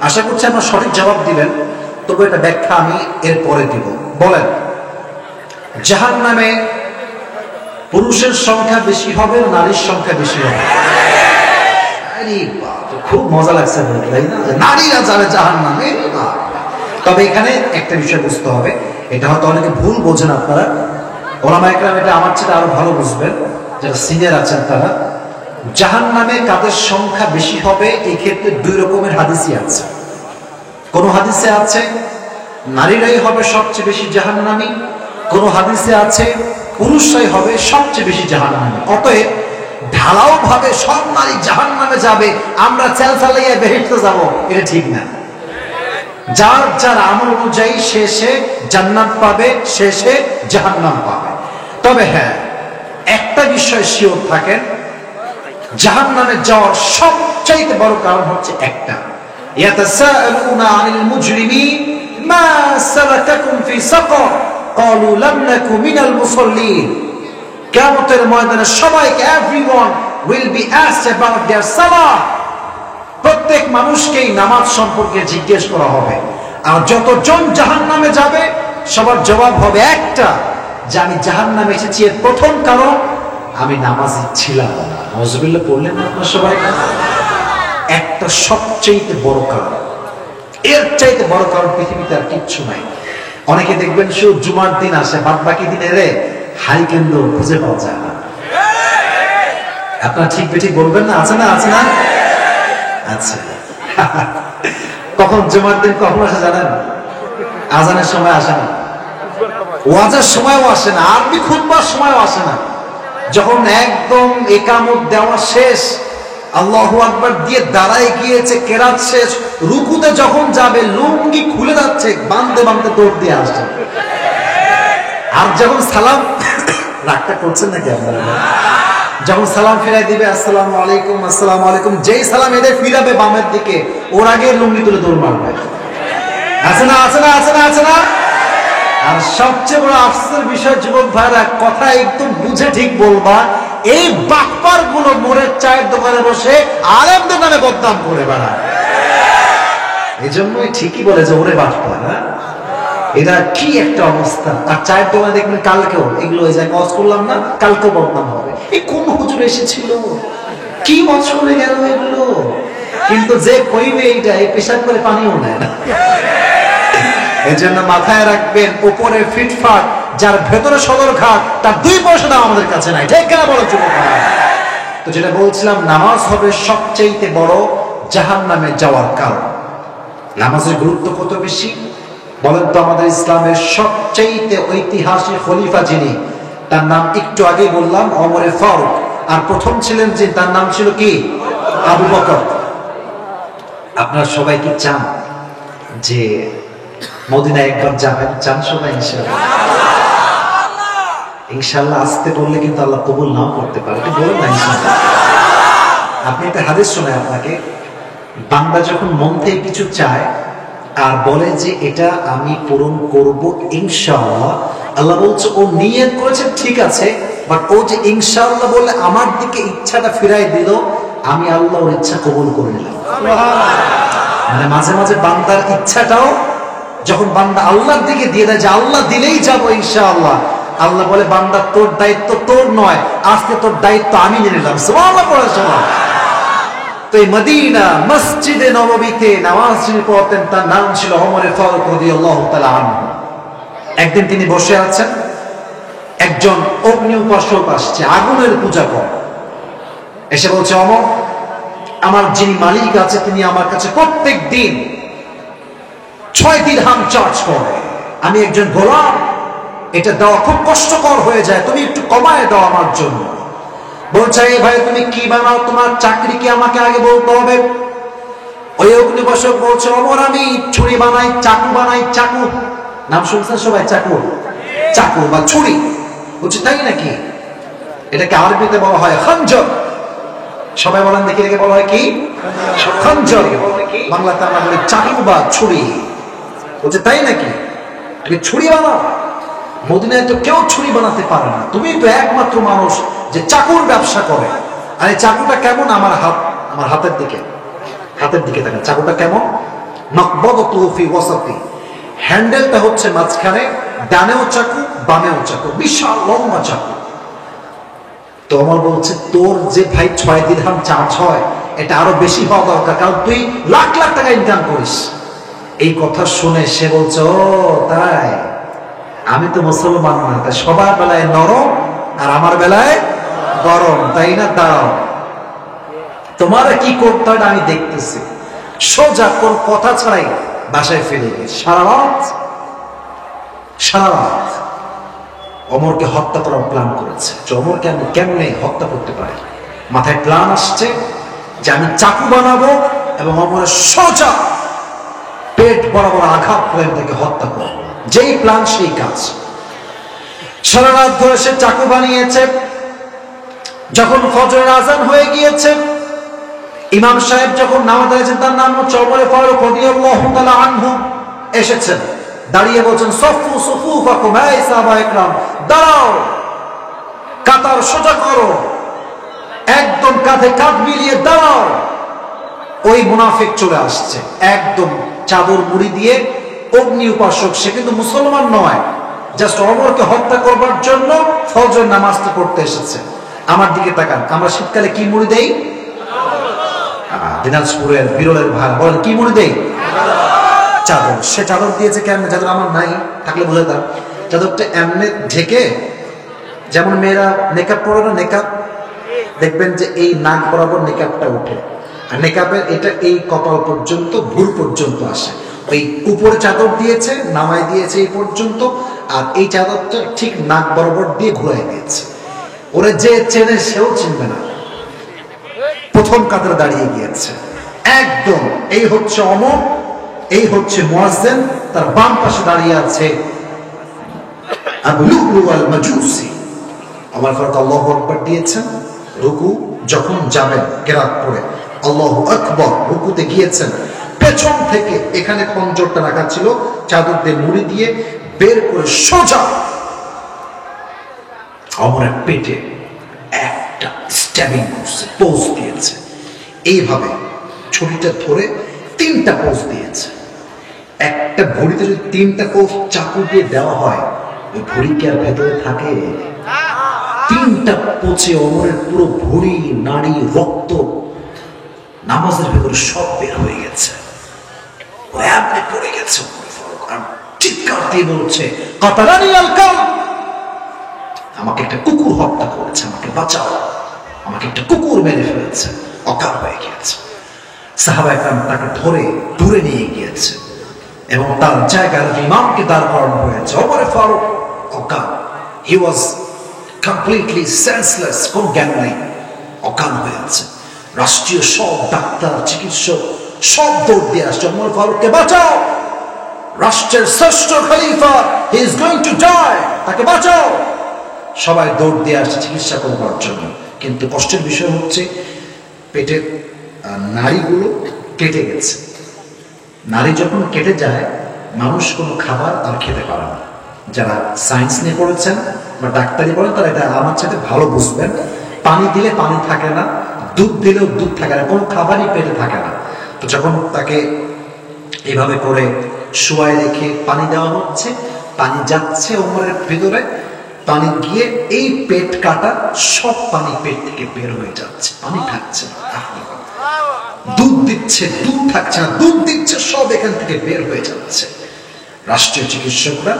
আশা করছি আপনারা সঠিক জবাব দিবেন, তবে এটা ব্যাখ্যা আমি এর পরে দিব। বলেন, জাহান্নামে পুরুষের সংখ্যা বেশি হবে, নারীর সংখ্যা বেশি হবে? আরে বাপ, খুব মজা লাগছে বলতে, তাই না? নারীরা যাবে জাহান্নামে। তবে এখানে একটা বিষয় বুঝতে হবে, এটা হয়তো অনেকে ভুল বোঝেন আপনারা, ওলামায়ে কেরাম এটা আমার চেয়ে আরো ভালো বুঝবেন, যারা সিনিয়র আছেন তারা। জাহান্নামে কাদের সংখ্যা বেশি হবে, এই ক্ষেত্রে 2 রকমের হাদিসই আছে। কোন হাদিসে আছে নারীরাই হবে সবচেয়ে বেশি জাহান্নামী, কোন হাদিসে আছে পুরুষরাই হবে সবচেয়ে বেশি জাহান্নামী। অতএব ঢালাও ভাবে সব নারী জাহান্নামে যাবে, আমরা চালচালাইয়া বেহেশতে যাব, এটা ঠিক না। যার যার আমল অনুযায়ী শেষে জান্নাত পাবে, শেষে জাহান্নাম পাবে। তবে হ্যাঁ, একটা বিষয় শিওর থাকেন, জাহান্নামে যাওয়ার সবচাইতে বড় কারণ হচ্ছে একটা, ইয়াতাসাআলুনা আনিল মুজরিমিন মা সালাকাকুম ফি সাকার ক্বালু লাম নাকু মিনাল মুসাল্লিন। কিয়ামতের ময়দানে সবাইকে, everyone will be asked about their সালাহ। প্রত্যেক মানুষকেই নামাজ সম্পর্কে জিজ্ঞেস করা হবে, আর যতজন জাহান্নামে যাবে সবার জবাব হবে একটা, যে আমি জাহান্নামে এসেছি এর প্রথম কারণ আমি নামাজি ছিলাম না। নাউজুবিল্লাহ পড়লেন না আপনারা সবাই? একটা সবচেয়ে বড় কারণ, এর চাইতে বড় কারণ পৃথিবীতে আর কিচ্ছু নাই। অনেকে দেখবেন শুধু জুমার দিন আসে, বাদ বাকি দিনে রে হাই কেন্দ্র খুঁজে পাওয়া যায় না। আপনারা ঠিক বেঠিক বলবেন না? আছে না? আছে না? আচ্ছা, কখন জুমার দিন কখন আসে জানেন? আজানের সময় আসে না, ওয়াজের সময়ও আসে না, আরবি খুতবার সময়ও আসে না। যখন একদম ইকামত দেওয়া শেষ, আল্লাহু আকবার দিয়ে দাঁড়ায় গিয়েছে, কেরাত শেষ, রুকুতে যখন যাবে লুঙ্গি খুলে যাচ্ছে, বাঁধতে বাঁধতে দৌড় দিয়ে আসছে। আর যখন সালাম, রাগটা করছেন নাকি আপনারা? যখন সালাম ফিরাই দিবে, আসসালামু আলাইকুম, আসসালামু আলাইকুম, যেই সালাম এদের ফিরাবে বামের দিকে, ওর আগে লুঙ্গি তুলে দৌড় মারবে। আছে না? আছে না? আছে না? আছে না? আর সবচেয়ে বড় আফসোসের বিষয় যুবক ভাইরা, কথা একদম বুঝে ঠিক বলবা, এই বাটপার গুলো মোড়ের চায়ের দোকানে বসে আলেমদের নামে বদনাম করে বেড়ায়। এই জন্যই ঠিকই বলে যে ওরে বাটপার। এটা কি একটা অবস্থা। আর চায়ের দোকানে দেখবেন কালকেও এগুলো, ওই জায়গায় ওয়াজ করলাম না, কালকেও বদনাম হবে, এই কোন হুজুর এসেছিল, কি ওয়াজ করে গেল এগুলো। কিন্তু যে কইবে এইটা, এই পেশাব করে পানিও নেয় না। এই জন্য মাথায় রাখবেন, উপরে ফিটফাট, যার ভেতরে সদরঘাট, তার 2 পয়সা দাম আমাদের কাছে নাই। ঠিক কেন বলো যুবক? তো যেটা বলছিলাম, নামাজ হবে সবচেয়ে বড় জাহান্নামে যাওয়ার কারণ। নামাজের গুরুত্ব কত বেশি বলেন তো? আমাদের ইসলামের সবচেয়ে ঐতিহাসিক খলিফা যিনি, তার নাম একটু আগে বললাম ওমরে ফারুক, আর প্রথম ছিলেন যে, তার নাম ছিল কি? আবু বকর। আপনারা সবাই কি চান যে মদিনায় একবার যাবেন? চান সবাই? ইনশাআল্লাহ। ইনশাআল্লাহ আসতে বললে কিন্তু আল্লাহ কবুল নাও করতে পারে, বলেন না ইনশাআল্লাহ। আপনি একটা হাদিস শোনায় আপনাকে, বান্দা যখন মন থেকে কিছু চায় আর বলে যে এটা আমি পূরণ করব ইনশাআল্লাহ, আল্লাহ বলছে ও নিয়ত করেছে ঠিক আছে, বাট ও যে ইনশাআল্লাহ বলে আমার দিকে ইচ্ছাটা ফিরাই দিল, আমি আল্লাহ ওর ইচ্ছা কবুল করে নিলাম। মানে মাঝে মাঝে বান্দার ইচ্ছাটাও যখন বান্দা আল্লাহর দিকে দিয়ে দেয় যে আল্লাহ দিলেই যাবো ইনশাআল্লাহ, আল্লাহ বলে বান্দা তোর দায়িত্ব তোর নয়, আজকে তোর দায়িত্ব আমি নিয়ে নিলাম। সুবহানাল্লাহ পড়ার সময় তো এই মদিনা মসজিদে নববীতে নামাজ যিনি পড়তেন তার নাম ছিল ওমরে ফারুক রাদিয়াল্লাহু তাআলা আনহু। একদিন তিনি বসে আছেন, একজন অগ্নি উপাসক আসছে, আগুনের পূজা করে, এসে বলছে ওমর, আমার যিনি মালিক আছে তিনি আমার কাছে প্রত্যেক দিন 6 দিরহাম চার্জ করে, আমি একজন গোলাম, এটা দেওয়া খুব কষ্টকর হয়ে যায়, তুমি একটু কমায় দাও আমার জন্য। বলছে এই ভাই তুমি কি বানাও, তোমার চাকরি কি আমাকে আগে বলতে হবে? ওই অগ্নিবাসক বলছে ওমর আমি ছুরি বানাই, চাকু বানাই। চাকু নাম শুনছেন সবাই? চাকু, চাকু বা ছুরি। বলছে তাই নাকি? এটাকে আরবিতে বলা হয় খঞ্জর। সবাই বলেন দেখি, এটাকে বলা হয় কি? খঞ্জর। বাংলাতে আমরা বলি চাকু বা ছুরি। বলছে তাই নাকি? তুমি ছুরি বানাও? মদিনায় তো কেউ ছুরি বানাতে পারে না, তুমি তো একমাত্র মানুষ যে চাকুর ব্যবসা করে। আর এই চাকুটা কেমন? আমার হাতের দিকে দেখেন চাকুটা কেমন? মাকবাদাতু ফি ওয়াসাতি, হ্যান্ডেলটা হচ্ছে মাঝখানে, ডানেও চাকু বামেও চাকু, বিশাল লম্বা চাকু। তো আমার বলছে তোর যে ভাই 6 দিরহাম চার্জ হয়, এটা আরো বেশি হওয়া দরকার, কারণ তুই লাখ লাখ টাকা ইনকাম করিস। এই কথা শুনে সে বলছে ও তাই, আমি তো মুসলমান না, তাই সবার বেলায় নরম আর আমার বেলায় গরম, তাই না? দাঁড়াও, তোমার কি করতে হয় আমি দেখতেছি। সোজা কোন কথা ছাড়াই বাসায় ফিরে গেছে। সারা রাত ওমরকে হত্যা করার প্ল্যান করেছে। ওমরকে আমি কেমনে হত্যা করতে পারি? মাথায় প্ল্যান আসছে যে আমি চাকু বানাবো এবং ওমরের সোজা পেট বরাবর আঘাত করে তাকে হত্যা করবো। যেই প্ল্যান সেই কাজ। সারা রাত ধরে সে চাকু বানিয়েছে। যখন ফজরের আজান হয়ে গিয়েছে, ইমাম সাহেব যখন নামাজ আছেন, তার নাম হচ্ছে ওমরে ফারুক রাদিয়াল্লাহু তাআলা আনহু, এসেছেন, দাঁড়িয়ে বলছেন সফু সুফুফাকুম, হে সাহাবায়ে কেরাম দাঁড়াও, কাতার সোজা করো, একদম কাঁধে কাঁধ মিলিয়ে দাঁড়াও। ওই মুনাফিক চলে আসছে, একদম চাদর মুড়ি দিয়ে, অগ্নি উপাসক, সে কিন্তু মুসলমান নয়, জাস্ট ওমরকে হত্যা করবার জন্য ফজর নামাজটা পড়তে এসেছে। আমার দিকে তাকান, আমরা শীতকালে কি মুড়ি দেই? দিনাজপুরের বিরলের ভাই বলেন কি মুড়ি দেই? চাদর। সে চাদর দিয়েছে কেমনে? চাদর আমার নাই, থাকলে বলে দাও। চাদরটা এমনি ঢেকে, যেমন মেয়েরা মেকআপ পরে না, মেকআপ দেখবেন যে এই নাক বরাবর মেকআপটা উঠে, আর মেকআপের এটা এই কপাল পর্যন্ত, ভুর পর্যন্ত আসে। ওই উপরে চাদর দিয়েছে, নামাই দিয়েছে এই পর্যন্ত, আর এই চাদরটা ঠিক নাক বরাবর দিয়ে ঘুরাই দিয়েছে। ওরে যে চেনে সেও চিনবে না। প্রথম কাতারে দাঁড়িয়ে গিয়েছে একদম। এই হচ্ছে ওমর, এই হচ্ছে মুয়াজ্জিন, তার বাম পাশে দাঁড়িয়ে আছে আবু লুলু আল মাজুসি। আমার ফারুক আল্লাহু আকবার দিয়েছেন, রুকু যখন যাবেন কেরাত পড়ে আল্লাহু আকবার, রুকুতে গিয়েছেন, পেছন থেকে এখানে খঞ্জরটা রাখা ছিল, চাদর দিয়ে মুড়ি দিয়ে বের করে সোজা ওমরের পেটে একটা স্ট্যাবিং করছে, পোজ দিয়েছে। এইভাবে ছুরিটা ধরে 3টা পোজ দিয়েছে। একটা ভুঁড়িতে যদি 3টা পোজ চাকু দিয়ে দেওয়া হয়, ওই ভুঁড়ি কি আর ভেতরে থাকে? 3টা পোচে ওমরের পুরো ভুঁড়ি, নাড়ি, রক্ত নামাজের ভেতরে সব বের হয়ে গেছে। পড়ে গেছে। চিৎকার দিয়ে বলছে, কাতালানি আল কালব, আমাকে একটা কুকুর হত্যা করেছে, আমাকে বাঁচাও, আমাকে একটা কুকুর মেরে ফেলেছে, অকাল হয়ে গিয়েছে। সাহাবায়ে কেরাম তাকে ধরে দূরে নিয়ে গিয়েছে এবং তার জায়গায় ইমামকে দাঁড় করানো হয়েছে। ওমর ফারুক অকাল, হি ওয়াজ কমপ্লিটলি সেন্সলেস, কোন জ্ঞান নেই, অকাল হয়েছে। রাষ্ট্রীয় সব ডাক্তার, চিকিৎসক সব দৌড় দিয়ে আসছে, ওমর ফারুককে বাঁচাও, রাষ্ট্রের শ্রেষ্ঠ খলিফা, he is going to die, তাকে বাঁচাও। সবাই দৌড় দিয়ে আসছে চিকিৎসা করবার জন্য। কিন্তু কষ্টের বিষয় হচ্ছে পেটের নাড়িগুলো কেটে গেছে। নাড়ি যখন কেটে যায়, মানুষ কোনো খাবার আর খেতে পারে না। যারা সায়েন্স নিয়ে পড়েছেন বা ডাক্তারি পড়েন তারা এটা আমার সাথে ভালো বুঝবেন। পানি দিলে পানি থাকে না, দুধ দিলেও দুধ থাকে না, কোনো খাবারই পেটে থাকে না। তো যখন তাকে এভাবে করে শোয়ায় রেখে পানি দেওয়া হচ্ছে, পানি যাচ্ছে ওমরের ভিতরে, পানি গিয়ে এই পেট কাটা সব পানি পেট থেকে বের হয়ে যাচ্ছে, পানি থাকছে না। দুধ দিচ্ছে, দুধ থাকছে না, দুধ দিচ্ছে, সব এখান থেকে বের হয়ে যাচ্ছে। রাষ্ট্রীয় চিকিৎসকরা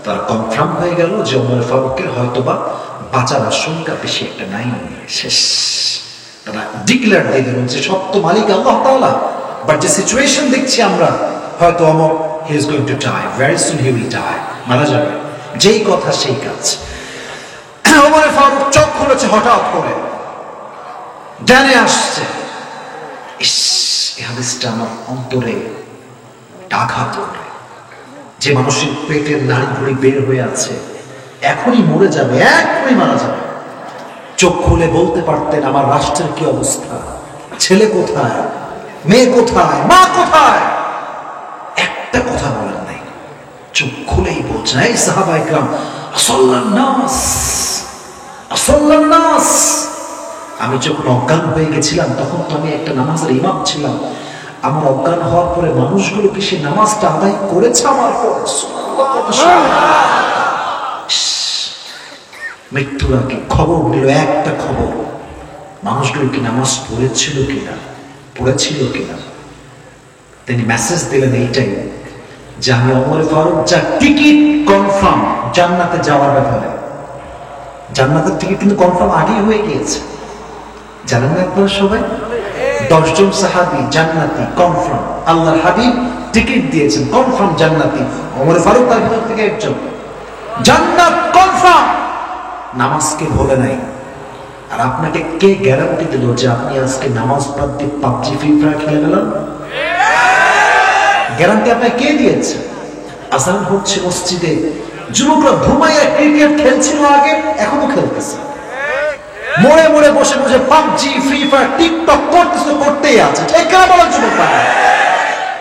তারা কনফার্ম হয়ে গেল যে ওমর ফারুকের হয়তোবা বাঁচার আশঙ্কা বেশি একটা নাই, শেষ। তারা ডিক্লেয়ার দিয়ে দিলেন যে সত্য মালিক আল্লাহ তাআলা, বাট যে সিচুয়েশন দেখছি আমরা, হয়তো Omar he is going to die, very soon he will die, মারা যাবে। যেই কথা সেই কাজ। ওমর ফারুক চোখ খুলেছে হঠাৎ করে, ডানে আসছে। ইস, এই হাদিসটা আমার অন্তরে আঘাত করে। যে মানুষের পেটের নাড়িভুড়ি বের হয়ে আছে, এখনই মরে যাবে, এখনই মারা যাবে, চোখ খুলে বলতে পারতেন আমার রাষ্ট্রের কি অবস্থা, ছেলে কোথায়, মেয়ে কোথায়, মা কোথায়, একটা কথা বলেন নাই, চোখ খুলেই বলছেন, এই সাহাবায়ে কেরাম, আসাল্লান নাস, আসাল্লান নাস। আমি যখন অজ্ঞান হয়ে গেছিলাম তখন তো আমি একটা নামাজের ইমাম ছিলাম, আমার অজ্ঞান হওয়ার পরে মানুষগুলো কি সে নামাজটা আদায় করেছে আমার পর? মৃত্যুর আগে খবর নিল, একটা খবর, মানুষগুলো কি নামাজ পড়েছিল কিনা, পড়েছিল কিনা। তিনি মেসেজ দিলেন এইটাই, যে আমি ওমর ফারুক যা টিকিট কনফার্ম জান্নাতে যাওয়ার ব্যাপারে, জান্নাতের টিকিট কিন্তু কনফার্ম আগেই হয়ে গিয়েছে, জানেন না আপনারা সবাই? 10 জন সাহাবী জান্নাতি কনফার্ম, আল্লাহর হাবিব টিকিট দিয়েছেন কনফার্ম জান্নাতি, ওমর ফারুক তার ভিতর থেকে একজন, জান্নাত কনফার্ম, নামাজকে ভোলে নাই। আর আপনাকে কে গ্যারান্টি দিল যে আপনি আজকে নামাজ বাদ দিয়ে পাবজি ফ্রি ফায়ার খেলে গেলেন? গ্যারান্টি আপনাকে কে দিয়েছে? আজান হচ্ছে মসজিদে, যুবকরা ঘুমাইয়া ক্রিকেট খেলছিল আগে, এখনো খেলতেছে, মোড়ে মোড়ে বসে বসে পাবজি ফ্রি ফায়ার টিকটক করতেছে, করতেই আছে, ঠিক না বলার যুবক?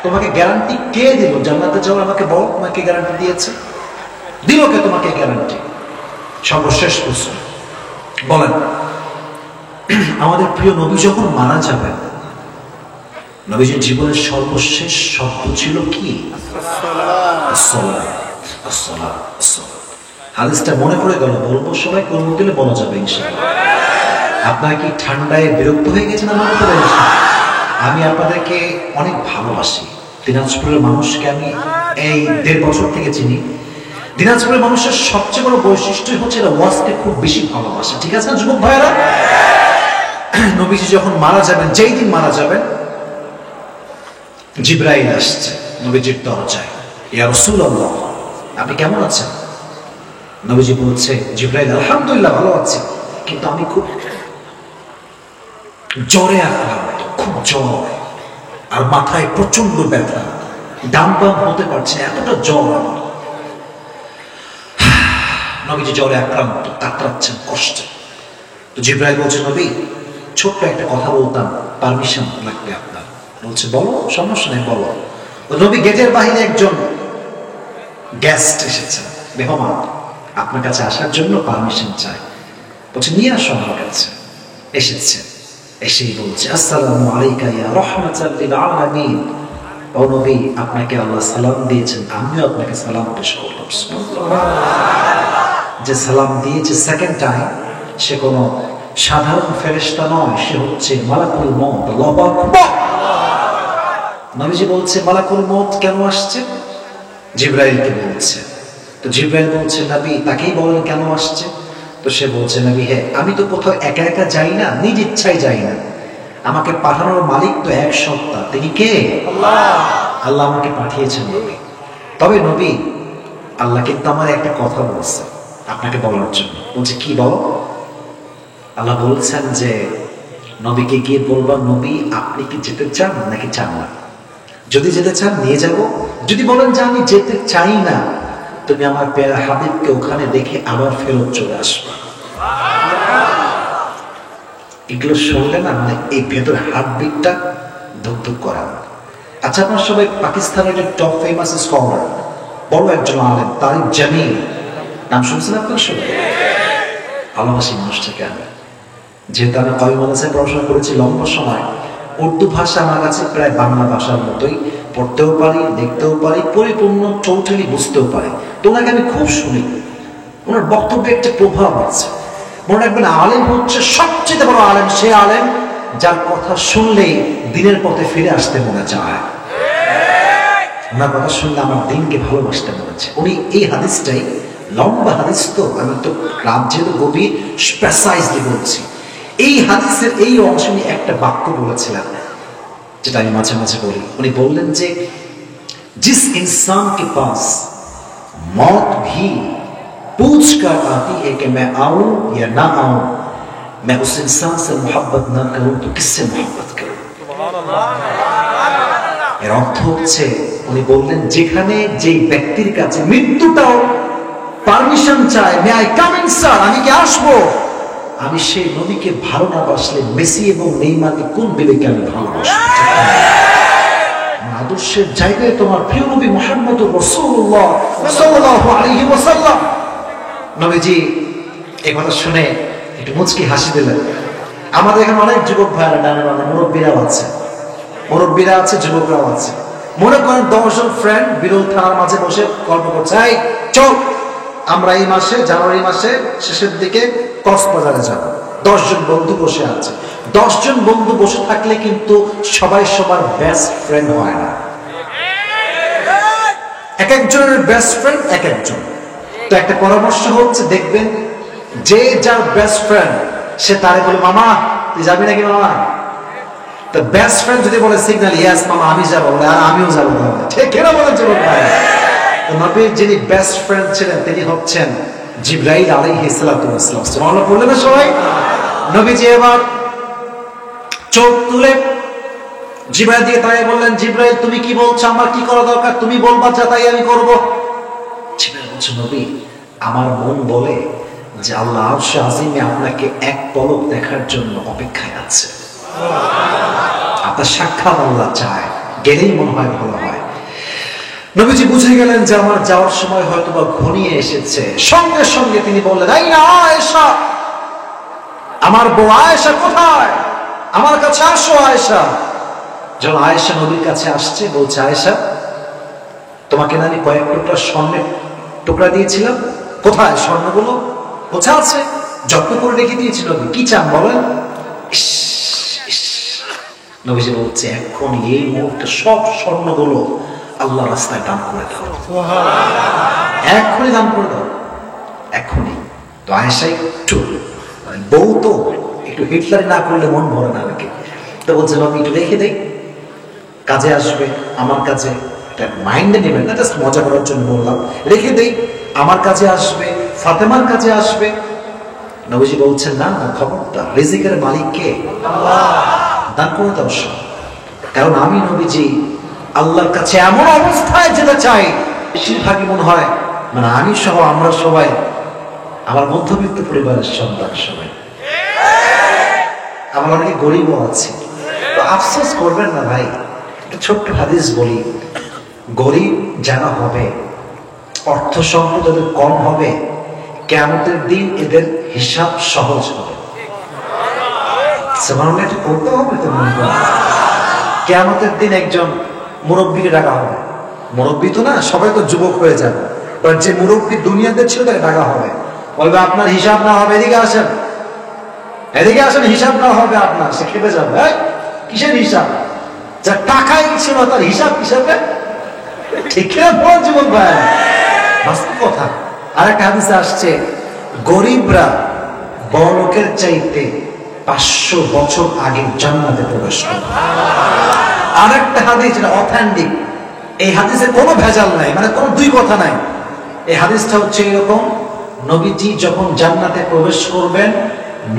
তোমাকে গ্যারান্টি কে দিল জান্নাতে যাওয়ার? আমাকে বল, তোমাকে গ্যারান্টি দিয়েছে? দিল কে তোমাকে গ্যারান্টি? সর্বশেষ প্রশ্ন, বলেন, আমাদের প্রিয় নবী যখন মারা যাবেন, নবীজির জীবনের সর্বশেষ শব্দ ছিল কি? হাদিসটা মনে পড়ে গেল, বলবো সবাই, করবো দিলে বলা যাবে ইনশাআল্লাহ। আপনারা কি ঠান্ডায় বিরক্ত হয়ে গেছেন আমার উপরে? আমি আপনাদেরকে অনেক ভালোবাসি। দিনাজপুরের মানুষকে আমি এই 1.5 বছর থেকে চিনি। দিনাজপুরের মানুষের সবচেয়ে বড় বৈশিষ্ট্য হচ্ছে এরা ওয়াজকে খুব বেশি ভালোবাসে, ঠিক আছে না যুবক ভাইয়েরা? নবীজি যখন মারা যাবেন, যেই দিন মারা যাবেন, জিবরাইল আসছে নবীজির দরজায়, ইয়া রাসূলুল্লাহ আপনি কেমন আছেন? নবীজি বলছে, জিবরাইল আলহামদুলিল্লাহ ভালো আছি, কিন্তু আমি খুব জ্বরে আক্রান্ত, খুব জ্বর, আর মাথায় প্রচন্ড ব্যথা, ডান বাম হতে পারছে না, এতটা জ্বর আমার। নবীজি জ্বরে আক্রান্ত, কাতরাচ্ছেন কষ্টে। তো জিবরাইল বলছে, নবী ছোট্ট একটা কথা বলতাম, পারমিশন লাগবে আপনার। বলছে, বলো, সমস্যা নেই, বলো। নবী গেটের বাহিরে একজন গেস্ট এসেছে, মেহমান, আপনার কাছে আসার জন্য পারমিশন চাই। বলছে, নিয়ে আসো আমার কাছে। এসেছে, এসেই বলছে, আসসালামু আলাইকা ইয়া রাহমাতাল লিল আলামিন। ও নবী, আপনাকে আল্লাহ সালাম দিয়েছেন, আমিও আপনাকে সালাম পেশ করলাম। যে সালাম দিয়েছে সেকেন্ড টাইম, সে কোনো সাধারণ ফেরেশতা নয়, সে হচ্ছে মালাকুল মউত। আল্লাহু আকবার। নবীজি বলছে, মালাকুল মউত কেন আসছে? জিবরাইলকে বলছে। তো জিবরাইল বলছে, নবী তাকেই বলেন কেন আসছে? তো সে বলছে, নবী হ্যাঁ, আমি তো কোথাও একা একা যাই না, নিজ ইচ্ছায় যাই না, আমাকে পাঠানোর মালিক তো এক সত্তা, তিনি কে? আল্লাহ আমাকে পাঠিয়েছেন নবী। তবে নবী, আল্লাহ কিন্তু আমার একটা কথা বলছে আপনাকে বলার জন্য। বলছে কি বলো? আল্লাহ বলছেন যে নবীকে গিয়ে বলবা, নবী আপনি কি যেতে চান নাকি চান না? যদি যেতে চান নিয়ে যাব, যদি বলেন যে আমি যেতে চাই না, তুমি আমার প্যারা হাবিবকে ওখানে দেখে আবার ফেরত চলে আসবে। এগুলো শুনলে না মানে এই ভেতর হার্টবিটটা ধুকধুক করা। আচ্ছা, আপনার সবাই পাকিস্তানের যে টপ ফেমাস স্কলার, বড় একজন আলেম তারিক জামিল, নাম শুনছেন আপনার সবাই? ভালোবাসি মানুষটাকে আমি, যেহেতু আমি কবি মাদ্রাসায় পড়াশোনা করেছি লম্বা সময়, উর্দু ভাষা আমার কাছে প্রায় বাংলা ভাষার মতোই, পড়তেও পারি, দেখতেও পারি, পরিপূর্ণ টোটালি বুঝতেও পারি। তো ওনাকে আমি খুব শুনি, ওনার বক্তব্যে একটা প্রভাব আছে। মনে রাখবেন, আলেম হচ্ছে সবচেয়ে বড় আলেম সে আলেম যার কথা শুনলেই দিনের পথে ফিরে আসতে মনে চায়। ওনার কথা শুনলে আমার দিনকে ভালোবাসতে মনে চায়। উনি এই হাদিসটাই, লম্বা হাদিস তো, আমি তো রাত যেহেতু গভীর প্রেসাইজলি বলছি, এই হাদিসের এই অংশ নিয়ে একটা বাক্য বলেছিলেন যেটা আমি মাঝে মাঝে বলি। উনি বললেন যে जिस इंसान के पास मौत भी पूछ कर आती है कि मैं आऊं या ना आऊं, मैं उस इंसान से मोहब्बत ना करूं तो किससे मोहब्बत करूं। এর অর্থ হচ্ছে, উনি বললেন যেখানে যে ব্যক্তির কাছে মৃত্যুটাও পারমিশন চায়, may I come in sir, আমি কি আসবো, আমি সেই নবীকে ভালো না বাসলে মেসি এবং নেইমারকে কোন বিবেকে আমি ভালোবাসবো? আদর্শের জায়গায় তোমার প্রিয় নবী মুহাম্মদুর রাসূলুল্লাহ সাল্লাল্লাহু আলাইহি ওয়াসাল্লাম। নবীজি এই কথা শুনে একটু মুচকি হাসি দিলেন। আমাদের এখানে অনেক যুবক ভাইরা, ডানে বামে মুরব্বীরাও আছে, মুরব্বীরা আছে, যুবকরাও আছে। মনে করেন 10 জন ফ্রেন্ড বিরল থানার মাঝে বসে গল্প করছে, এই চল আমরা এই মাসে, জানুয়ারি মাসে শেষের দিকে কক্সবাজারে যাব। 10 জন বন্ধু বসে আছে। 10 জন বন্ধু বসে থাকলে কিন্তু সবাই সবার বেস্ট ফ্রেন্ড হয় না, এক একজনের বেস্ট ফ্রেন্ড এক একজন। তো একটা পরামর্শ হচ্ছে, দেখবেন যে যার বেস্ট ফ্রেন্ড সে তারে বলে, মামা তুই যাবি নাকি মামা? তো বেস্ট ফ্রেন্ড যদি বলে সিগন্যাল, ইয়েস মামা আমি যাবো, বলে আর আমিও যাবো, ঠিক কেনা বলেন যুবক ভাই? নবীর যিনি বেস্ট ফ্রেন্ড ছিলেন তিনি হচ্ছেন জিবরাইল আলাইহিস সালাতু ওয়াস সালাম। সুবহানাল্লাহ বললেন না সবাই? নবীজি এবার চোখ তুলে জিবরাইল দিয়ে তাই বললেন, জিবরাইল তুমি কি বলছো, আমার কি করা দরকার, তুমি বলবা যা তাই আমি করব। জিবরাইল বলছে, নবী আমার মন বলে যে আল্লাহ আরশে আজিমে আপনাকে এক পলক দেখার জন্য অপেক্ষায় আছে, আপনার সাক্ষাৎ আল্লাহ চায়, গেলেই মনে হয় ভালো হয়। নবীজি বুঝে গেলেন যে আমার যাওয়ার সময় হয়তো বা ঘনিয়ে এসেছে। সঙ্গে সঙ্গে তিনি বললেন, এই না আয়েশা, আমার বউ আয়েশা কোথায়, আমার কাছে আসো আয়েশা। যখন আয়েশা নবীর কাছে আসছে, বলছে, আয়েশা তোমাকে না আমি কয়েক টুকরা স্বর্ণের টুকরা দিয়েছিলাম, কোথায় স্বর্ণগুলো? কোথা আছে, যত্ন করে রেখে দিয়েছি নবী, কি চান বলেন? নবীজি বলছে, এখন এই মুহূর্তে সব স্বর্ণগুলো আল্লাহ রাস্তায় দান করে দাও, এক্ষুনি দান করে দাও, এক্ষুনি। তো আয়েশা একটু বউ তো একটু হিটলারি না করলে মন ভরে না নাকি, তো বলছে নবী একটু রেখে দেই, কাজে আসবে, আমার কাজে, মাইন্ডে নেবেন না, জাস্ট মজা করার জন্য বললাম, রেখে দেই, আমার কাজে আসবে, ফাতেমার কাজে আসবে। নবীজি বলছেন, না না, খবরদার, রিজিকের মালিক কে? আল্লাহ, দান করে দাও সব। কারণ আমি নবীজি আল্লাহর কাছে এমন অবস্থায় যেতে চাই, বেশিরভাগই মনে হয় মানে আমি সহ আমরা সবাই আমার মধ্যবিত্ত পরিবারের সন্তান, সবাই আমরা অনেকে গরিবও আছি। তো আফসোস করবেন না ভাই, একটা ছোট্ট হাদিস বলি, গরিব যারা হবে, অর্থ সম্পদ যাদের কম হবে, কিয়ামতের দিন এদের হিসাব সহজ হবে। করতে হবে তো মনে করেন, কিয়ামতের দিন একজন মুরব্বীকে ডাকা হবে, মুরব্বী তো না, সবাই তো যুবক হয়ে যাবে, যে মুরব্বী দুনিয়াতে ছিল তাকে ডাকা হবে, বলবে আপনার হিসাব না হবে, এদিকে আসেন, এদিকে আসেন, হিসাব না হবে আপনার। সে খেপে যাবে, কিসের হিসাব? যার টাকাই ছিল তার হিসাব কিসের? ঠিক না বল জীবন ভাই, বাস্তব কথা। আরেকটা হাদিসে আসছে গরিবরা বড়লোকের চাইতে 500 বছর আগে জান্নাতে প্রবেশ করে। আরেকটা হাদিস, এটা অথেন্টিক, এই হাদিসে কোনো ভেজাল নাই, মানে কোনো দুই কথা নাই। এই হাদিসটা হচ্ছে এরকম, নবীজি যখন জান্নাতে প্রবেশ করবেন,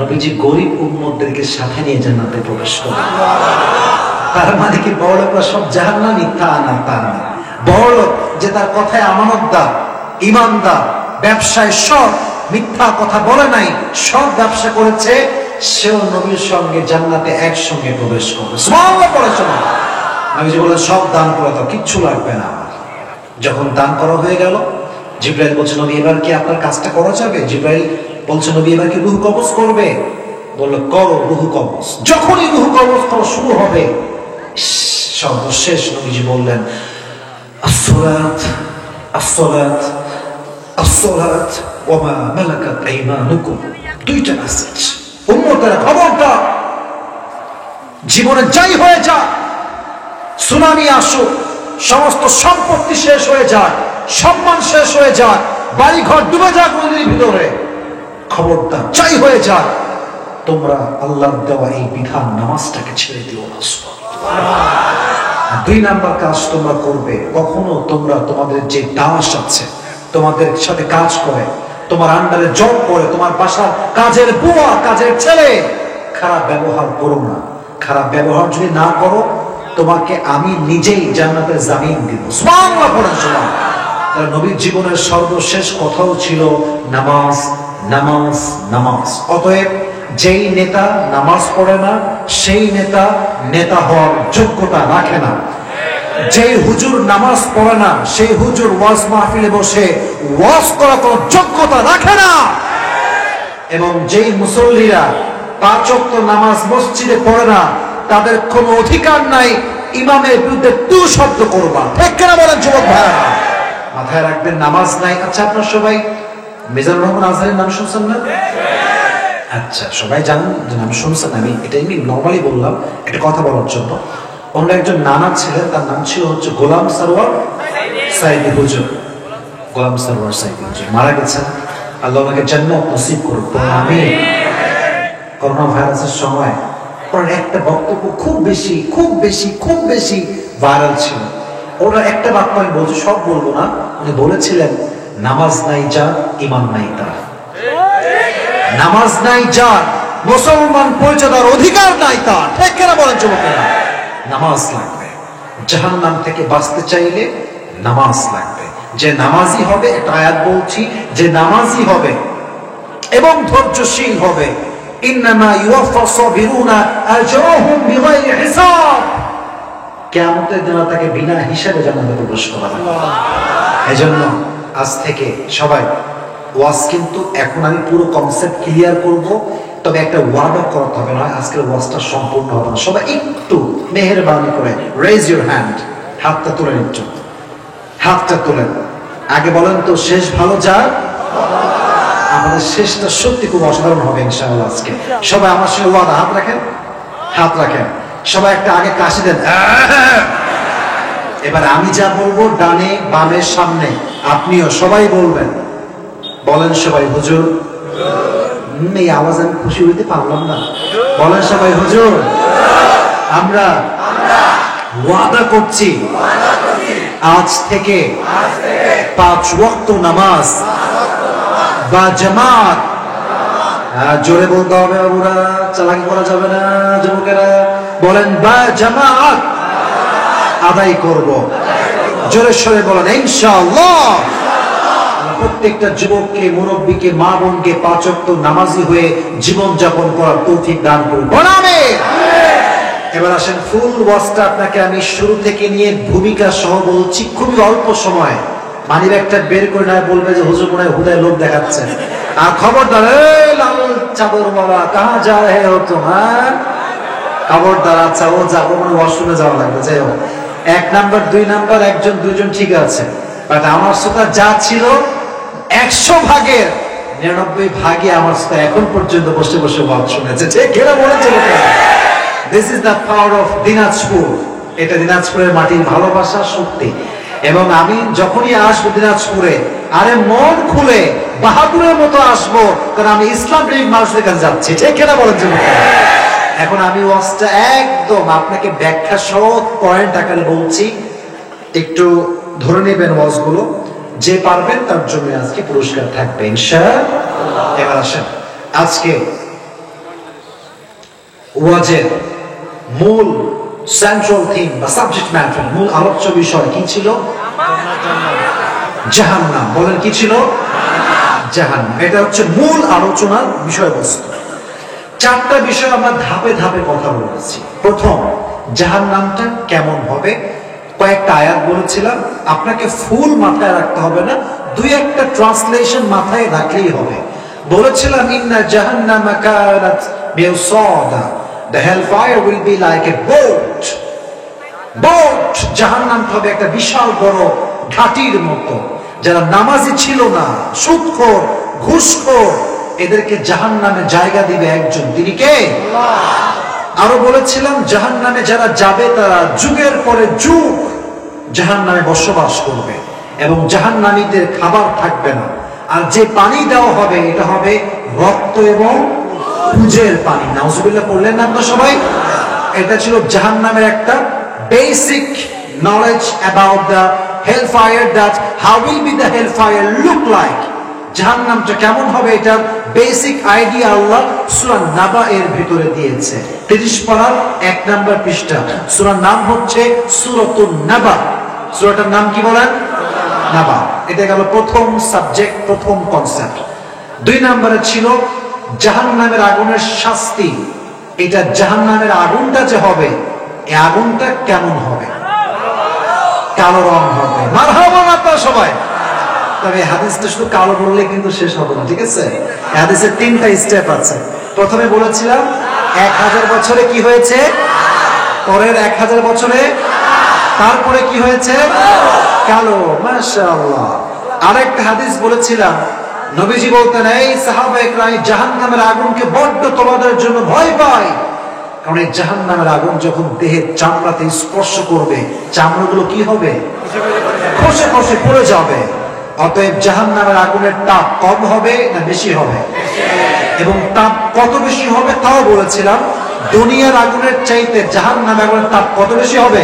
নবীজি গরিব উম্মতদেরকে সাথে নিয়ে জান্নাতে প্রবেশ করবেন। তার মানে কি বড়লোকরা সব জাহান্নামী? তা না, তা না। বড়লোক যে তার কথায় আমানতদার, ইমানদার, ব্যবসায় সৎ, মিথ্যা কথা বলে নাই, সব ব্যবসা করেছে, সেও নবীর সঙ্গে জান্নাতে একসঙ্গে প্রবেশ করবে। সুবহানাল্লাহ পড়ে শোনো। নবীজি বললেন সব দান করে দাও, কিচ্ছু লাগবে না আমার। যখন দান করা হয়ে গেল, জিবরাইল বলছে নবী এবার কি আপনার কাজটা করা যাবে? জিবরাইল বলছে নবী এবার কি রূহ কবজ করবে? বলল করো রূহ কবজ। যখনই রূহ কবজ করা শুরু হবে, সর্বশেষ নবীজি বললেন আসসালাত আসসালাত আসসালাত ওয়া মা মালাকাত আইমানুকুম। দুইটা মেসেজ উম্মতের খবরটা, জীবনে যাই হয়ে যায়, সুনামি আসুক, সমস্ত সম্পত্তি শেষ হয়ে যায়, সম্মান শেষ হয়ে যায়, বাড়ি ঘর ডুবে যাক নদীর ভিতরে, খবরদার যাই হয়ে যায়, তোমরা আল্লাহর দেওয়া এই বিধান নামাজটাকে ছেড়ে দিও না। দুই নাম্বার কাজ তোমরা করবে, কখনো তোমরা তোমাদের যে দাস আছে, তোমাদের সাথে কাজ করে, তোমার আন্ডারে জব করে, তোমার বাসার কাজের বুয়া, কাজের ছেলে, খারাপ ব্যবহার করো না। খারাপ ব্যবহার যদি না করো, তোমাকে আমি নিজেই জান্নাতের জামিন দিব। সুবহানাল্লাহ পড়েন সবাই। তার নবীর জীবনের সর্বশেষ কথাও ছিল নামাজ, নামাজ, নামাজ। অতএব যেই নেতা নামাজ পড়ে না, সেই নেতা নেতা হওয়ার যোগ্যতা রাখে না। যেই হুজুর নামাজ পড়ে না, সেই হুজুর ওয়াজ মাহফিলে বসে ওয়াজ করার কোনো যোগ্যতা রাখে না। এবং যেই মুসল্লিরা 5 ওয়াক্ত নামাজ মসজিদে পড়ে না, তাদের কোনো অধিকার নাই ইমামের বিরুদ্ধে তু শব্দ করবা। ঠিক কেনা বলেন যুবক ভাইরা? মাথায় রাখবেন নামাজ নাই। আচ্ছা, আপনার সবাই মিজানুর রহমান আজহারের নাম শুনছেন না? আচ্ছা, সবাই জানেন যে নাম শুনছেন। আমি এটা এমনি নর্মালি বললাম একটা কথা বলার জন্য। ওনার একজন নানা ছিলেন, তার নাম ছিল হচ্ছে গোলাম সরওয়ার সাইদি হুজুর। গোলাম সরওয়ার সাইদি হুজুর মারা গেছেন, আল্লাহ ওনাকে জান্নাত নসিব করুন। আমিন। করোনা ভাইরাসের সময় ওনার একটা বক্তব্য খুব বেশি ভাইরাল ছিল। ওনার একটা বাক্য আমি বলছি, সব বলবো না। উনি বলেছিলেন নামাজ নাই যার, ইমান নাই তার। নামাজ নাই যার, মুসলমান পরিচয় দেওয়ার অধিকার নাই তার। ঠিক কেনা বলেন যুবকেরা? নামাজ লাগবে। জাহান্নাম থেকে বাঁচতে চাইলে নামাজ লাগবে। যে নামাজি হবে, একটা আয়াত বলছি, যে নামাজি হবে এবং ধৈর্যশীল হবে, ইন্নামা ইউওয়াফাস সাবিরুনা আজরাহুম বিগাইরি হিসাব। কিয়ামতের দিন তাকে বিনা হিসাবে জান্নাতে প্রবেশ করাবে। এজন্য আজ থেকে সবাই ওয়াজ, কিন্তু এখন আমি পুরো কনসেপ্ট ক্লিয়ার করব, তবে একটা ওয়াদা করতে হবে, না আজকের ওয়াজটা সম্পূর্ণ হবে না। সবাই একটু মেহেরবানি করে রেজ ইউর হ্যান্ড, হাতটা তুলেন, একটু হাতটা তুলেন। আগে বলেন তো, শেষ ভালো যার। আমাদের শেষটা সত্যি খুব অসাধারণ হবে ইনশাআল্লাহ আজকে। সবাই আমার সঙ্গে ওয়াদা, হাত রাখেন, হাত রাখেন। সবাই একটা আগে কাশি দেন। এবার আমি যা বলবো, ডানে বামে সামনে, আপনিও সবাই বলবেন। বলেন সবাই হুজুর। এই আওয়াজ আমি খুশি হইতে পারলাম না। বলেন সবাই হুজুর। আমরা ওয়াদা করছি আজ থেকে 5 ওয়াক্ত নামাজ বা জামাত, জোরে বলতে হবে বাবুরা, চালাকি করা যাবে না যুবকেরা। বলেন বা জামাত আদায় করব। জোরে সরে বলেন ইনশাআল্লাহ। প্রত্যেকটা যুবককে, মুরব্বীকে, মা বোনকে 5 ওয়াক্ত নামাজি হয়ে জীবন যাপন করার তৌফিক দান করুন। এবার আসেন, ফুল ওয়াজটা আপনাকে আমি শুরু থেকে নিয়ে ভূমিকা সহ বলছি, খুবই অল্প সময়। মানিব্যাগটা বের করে না বলবে যে হুজুর মনে হয় হুদায় লোক দেখাচ্ছেন। আর খবরদার, লাল চাদর বাবা কাহা যা হে হো তোমার, খবরদার। আচ্ছা, ও যাবো মানে ওয়াশরুমে যাওয়া লাগবে। যাই হোক, 1 নাম্বার 2 নাম্বার, 1 2 ঠিক আছে, বাট আমার শ্রোতা যা ছিল 100 ভাগের 99 ভাগে আমার শ্রোতা এখন পর্যন্ত বসে বসে ওয়াজ শুনেছে। ঠিক কেনা বলেছে? This is the power of Dinajpur. এটা দিনাজপুরের মাটির ভালোবাসা, শক্তি। এবং আমি যখনই আসবো দিনাজপুরে, আরে মন খুলে বাহাদুরের মতো আসবো, কারণ আমি ইসলাম প্রেমিক মানুষদের কাছে যাচ্ছি। ঠিক কিনা বলেন যুবক? এখন আমি ওয়াজটা একদম আপনাকে ব্যাখ্যা সহ পয়েন্ট আকারে বলছি, একটু ধরে নেবেন ওয়াজগুলো। যে পারবেন তার জন্য আজকে পুরস্কার থাকবে ইনশাআল্লাহ। এবার আসেন, আজকে ওয়াজের মূল সেন্ট্রাল থিম বা সাবজেক্ট ম্যাটার, মূল আলোচ্য বিষয় কি ছিল? জাহান্নাম। বলেন কি ছিল? জাহান্নাম। এটা হচ্ছে মূল আলোচনার বিষয়বস্তু। চারটা বিষয় আমরা ধাপে ধাপে কথা বলেছি। প্রথম, জাহান্নামটা কেমন হবে, কয়েকটা আয়াত বলেছিলাম, আপনাকে ফুল মাথায় রাখতে হবে না, দুই একটা ট্রান্সলেশন মাথায় রাখলেই হবে। বলেছিলাম ইন্না জাহান্নামা কানাত মিরসাদা, the hellfire will be like a boat. boat, জাহান্নাম হবে একটা বিশাল বড় ঘাটির মতো। যারা নামাজি ছিল না, সুদখোর, ঘুষখোর, এদেরকে জাহান্নামে জায়গা দিবে একজন, তিনি কে? আল্লাহ। আরো বলেছিলাম জাহান্নামে যারা যাবে তারা যুগের পরে যুগ জাহান্নামে বসবাস করবে এবং জাহান্নামীদের খাবার থাকবে না। আর যে পানি দেওয়া হবে এটা হবে রক্ত এবং পুজের পানি। নাউজুবিল্লাহ পড়লেন না আপনারা সবাই? এটা ছিল জাহান্নামের একটা basic knowledge about the hellfire, that how will be the hellfire look like, জাহান্নামটা কেমন হবে, এটা বেসিক আইডিয়া আল্লাহ সূরা নাবা এর ভিতরে দিয়েছে। 30 পারার 1 নম্বর পৃষ্ঠা। সূরার নাম হচ্ছে সূরাতুন নাবা। সূরাটার নাম কি বলেন? নাবা। এটা গেল প্রথম সাবজেক্ট, প্রথম কনসেপ্ট। 2 নম্বরে ছিল জাহান্নামের আগুনের শাস্তি। এটা জাহান্নামের আগুনটা যে হবে, এই আগুনটা কেমন হবে? কালো রং হবে। মারহাবা আপনারা সবাই। তবে হাদিসটা শুধু কালো বললে কিন্তু শেষ হবে না, ঠিক আছে? হাদিসের 3টা স্টেপ আছে। প্রথমে বলেছিলাম 1000 বছরে কি হয়েছে, পরের 1000 বছরে, তারপরে কি হয়েছে? কালো। মাশাআল্লাহ। আরেকটা হাদিস বলেছিলাম, নবীজি বলতেন, এই সাহাবায়ে কেরাম জাহান্নামের আগুনকে বড্ড তোমাদের জন্য ভয় পায়, কারণ এই জাহান্নামের আগুন যখন দেহের চামড়াতে স্পর্শ করবে, চামড়াগুলো কি হবে? খসে খসে পড়ে যাবে। অতএব জাহান্নামের আগুনের তাপ কম হবে না বেশি হবে? এবং তাপ কত বেশি হবে তাও বলেছিলাম, দুনিয়ার আগুনের চাইতে জাহান্নামের আগুনের তাপ কত বেশি হবে?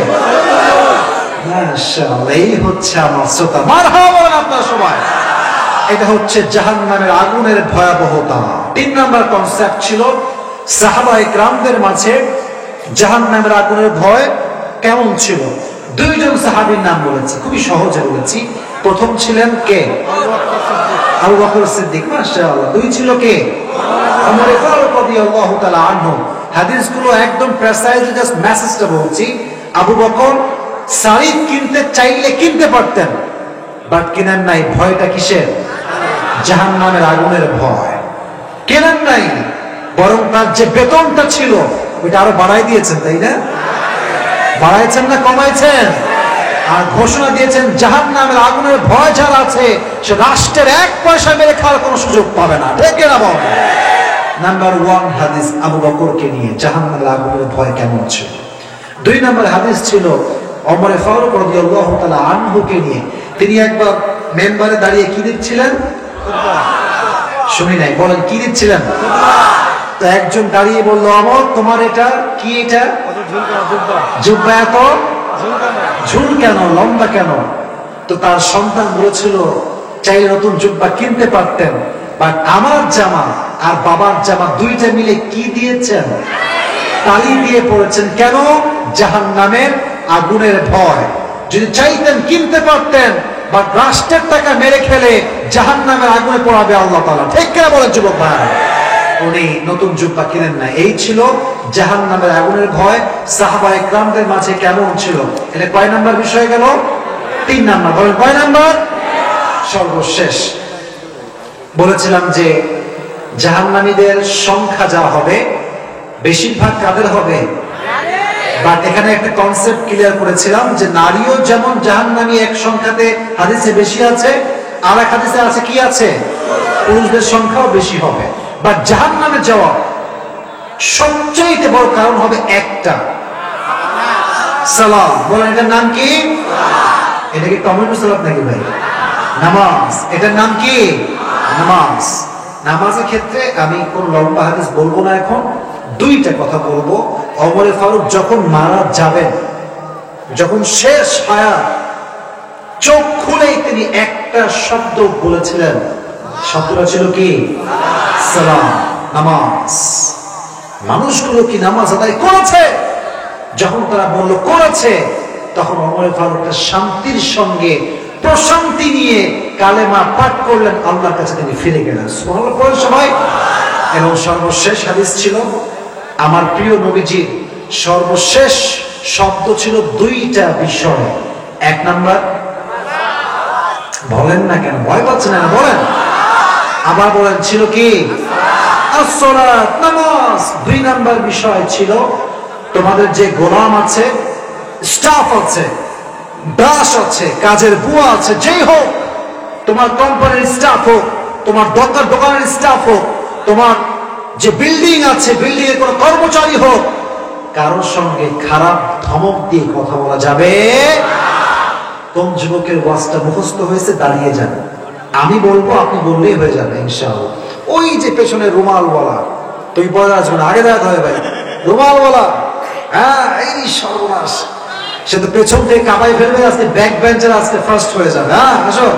মাশাআল্লাহ। এই হচ্ছে আমার শ্রোতা, মারহাবা আপনারা সবাই। এটা হচ্ছে জাহান্নামের আগুনের ভয়াবহতা। 3 নম্বর কনসেপ্ট ছিল সাহাবায়ে কেরামদের মাঝে জাহান্নামের আগুনের ভয় কেমন ছিল। 2 জন সাহাবীর নাম বলেছি, খুবই সহজে বলেছি। প্রথম ছিলেন কে? আবু বকর সিদ্দিক। মাশাআল্লাহ। 2 ছিল কে? ওমর ফারুক রাদিয়াল্লাহু তাআলা আনহু। হাদিসগুলো একদম প্রেসাইজলি জাস্ট মেসেজটা বলছি। আবু বকর সারিফ কিনতে চাইলে কিনতে পারতেন, বাট কেনেন নাই। ভয়টা কিসের? জাহান্নামের আগুনের ভয়। কেনেন নাই, বরং তার যে বেতনটা ছিল ওইটা আরো বাড়াই দিয়েছেন, তাই না? বাড়াইছেন না কমাইছেন? আর ঘোষণা দিয়েছেন জাহান্নামের আগুনের ভয় যার আছে সে রাষ্ট্রের 1 পয়সা মেরে খাওয়ার কোনো সুযোগ পাবে না। ঠিক না বল? নাম্বার 1 হাদিস আবু বকরকে নিয়ে জাহান্নামের আগুনের ভয় কেমন ছিল। 2 নম্বর হাদিস ছিল ওমর ফারুক রাদিয়াল্লাহু তাআলা আনহুকে নিয়ে। তিনি একবার মেম্বারে দাঁড়িয়ে কি দিচ্ছিলেন? শুনি নাই, বলেন কি দিচ্ছিলেন? তো একজন দাঁড়িয়ে বলল, ওমর তোমার এটা কি? এটা জুব্বা এত ঝুল কেন, লম্বা কেন? তো তার সন্তান বলেছিল, চাইলে নতুন জুব্বা কিনতে পারতেন, বাট আমার জামা আর বাবার জামা দুইটা মিলে কি দিয়েছেন? তালি দিয়ে পড়েছেন। কেন? জাহান্নামের আগুনের ভয়। যদি চাইতেন কিনতে পারতেন, বাট রাষ্ট্রের টাকা মেরে খেলে জাহান্নামের আগুনে পড়াবে আল্লাহ তাআলা। ঠিক কিনা বলেন যুবক ভাই? উনি নতুন জুব্বা কিনেন না। এই ছিল জাহান্নামের আগুনের ভয় সাহাবায়ে কেরামদের মাঝে কেমন ছিল। এটা কয় নাম্বার বিষয় গেল? 3 নাম্বার। বলেন কয় নাম্বার? সর্বশেষ বলেছিলাম যে জাহান্নামীদের সংখ্যা যা হবে বেশিরভাগ কাদের হবে? বাট এখানে একটা কনসেপ্ট ক্লিয়ার করেছিলাম যে নারীও যেমন জাহান্নামী এক সংখ্যাতে হাদিসে বেশি আছে, আর এক হাদিসে আছে কি আছে? পুরুষদের সংখ্যাও বেশি হবে। বাট জাহান্নামে যাওয়া সবচেয়ে বড় কারণ হবে একটা, সালাম। বলেন এটার নাম কি? এটা কি টমেটো সালাদ নাকি ভাই? নামাজ। এটার নাম কি? নামাজ। নামাজের ক্ষেত্রে আমি কোন লম্বা হাদিস বলবো না, এখন দুইটা কথা বলবো। ওমর ফারুক যখন মারা যাবেন, যখন শেষ হায়াত, চোখ খুলেই তিনি একটা শব্দ বলেছিলেন। শব্দটা ছিল কি? সালাম, নামাজ। মানুষগুলো কি নামাজ আদায় করেছে? যখন তারা বলল করেছে, তখন ওমর ফারুক শান্তির সঙ্গে প্রশান্তি নিয়ে কালেমা পাঠ করলেন, আল্লাহর কাছে তিনি ফিরে গেলেন। সুবহানাল্লাহ পড়েন সবাই। এবং সর্বশেষ হাদিস ছিল আমার প্রিয় নবীজির সর্বশেষ শব্দ ছিল দুইটা বিষয়। এক নাম্বার, বলেন না কেন, ভয় পাচ্ছেন না, বলেন, আবার বলেন, ছিল কি? আসসালাত, নামাজ। দুই নাম্বার বিষয় ছিল তোমাদের যে গোলাম আছে, স্টাফ আছে, দাস আছে, কাজের বুয়া আছে, যেই হোক, তোমার কোম্পানির স্টাফ হোক, তোমার দোকানের স্টাফ হোক, তোমার যে বিল্ডিং আছে, বিল্ডিং এর কোন কর্মচারী হোক, কারোর সঙ্গে খারাপ ধমক দিয়ে কথা বলা যাবে। কোন যুবকের ওয়াজটা মুখস্থ হয়েছে দাঁড়িয়ে যান, আমি বলবো, আপনি বললেই হয়ে যাবে ইনশাআল্লাহ। ওই যে পেছনে রুমালওয়ালা, তুই পরে আসবে না, আগে দেখা হয় ভাই, রুমালওয়ালা, হ্যাঁ, এই সর্বনাশ, সে তো পেছন থেকে কামাই ফেলবে, আজকে ব্যাক বেঞ্চের আজকে ফার্স্ট হয়ে যাবে। হ্যাঁ, আসো,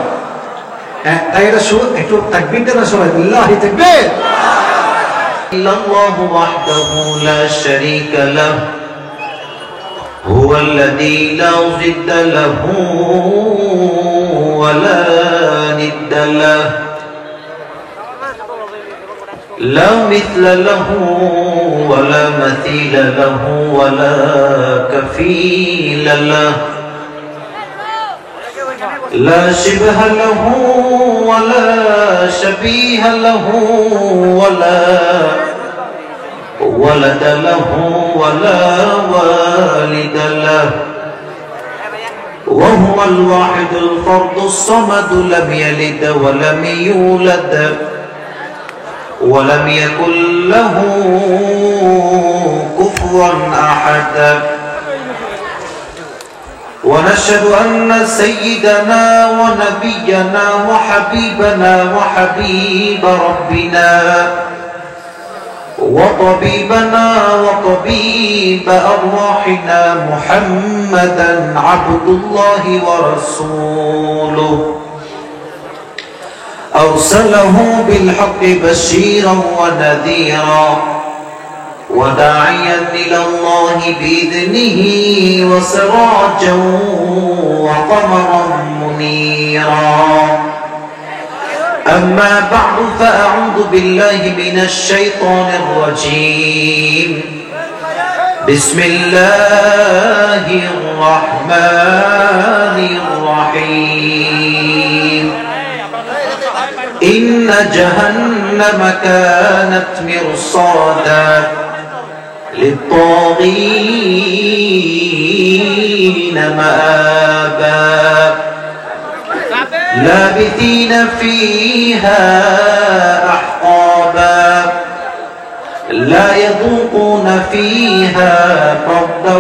হ্যাঁ, তাই এটা একটু তাকবীর দেন সবাই, আল্লাহু তাকবীর। ইল্লাল্লাহু ওয়াহদাহু লা শারীকা লাহু হুয়াল্লাযী লা জিদ্দা লাহু ওয়া লা নিদ্দা লাহু لا مثل له ولا مثيل له ولا كفيل له لا شبه له ولا شبيه له ولا ولد له ولا والد له وهو الواحد الفرد الصمد لم يلد ولم يولد ولم يكن له كفوا أحد ونشهد أن سيدنا ونبينا وحبيبنا وحبيب ربنا وطبيبنا وطبيب أرواحنا محمدا عبد الله ورسوله أرسله بالحق بشيرا ونذيرا وداعيا إلى الله بإذنه وسراجا وقمرا منيرا أما بعد فأعوذ بالله من الشيطان الرجيم بسم الله الرحمن الرحيم إن جهنم كانت مرصادا للطاغين مآبا لابثين فيها أحقابا لا يذوقون فيها بردا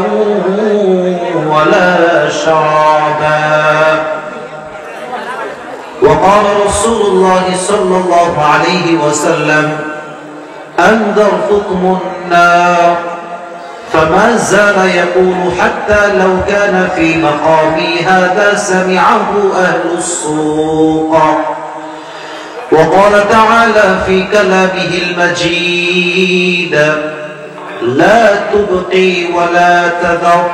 ولا شرابا وقال رسول الله صلى الله عليه وسلم أنذرتكم النار فما زال يقول حتى لو كان في مقامي هذا سمعه أهل السوق وقال تعالى في كلامه المجيد لا تبقي ولا تذر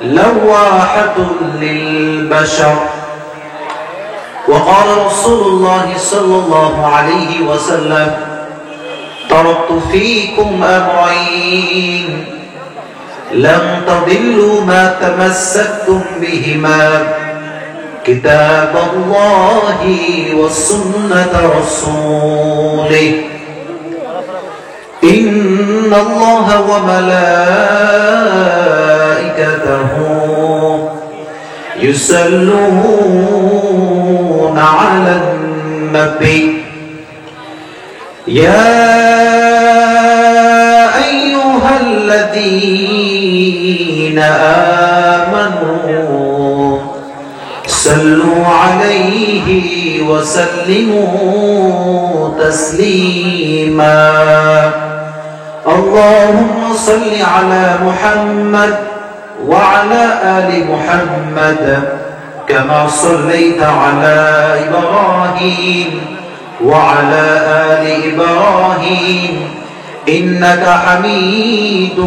لواحة للبشر وقال رسول الله صلى الله عليه وسلم تركت فيكم أمرين لن تضلوا ما تمسكتم بهما كتاب الله وسنة رسوله إن الله وملائكته يصلون على النبي يا أيها الذين آمنوا صلوا عليه وسلموا تسليما اللهم صل على محمد وعلى آل محمد كما صليت على إبراهيم وعلى آل إبراهيم إنك حميد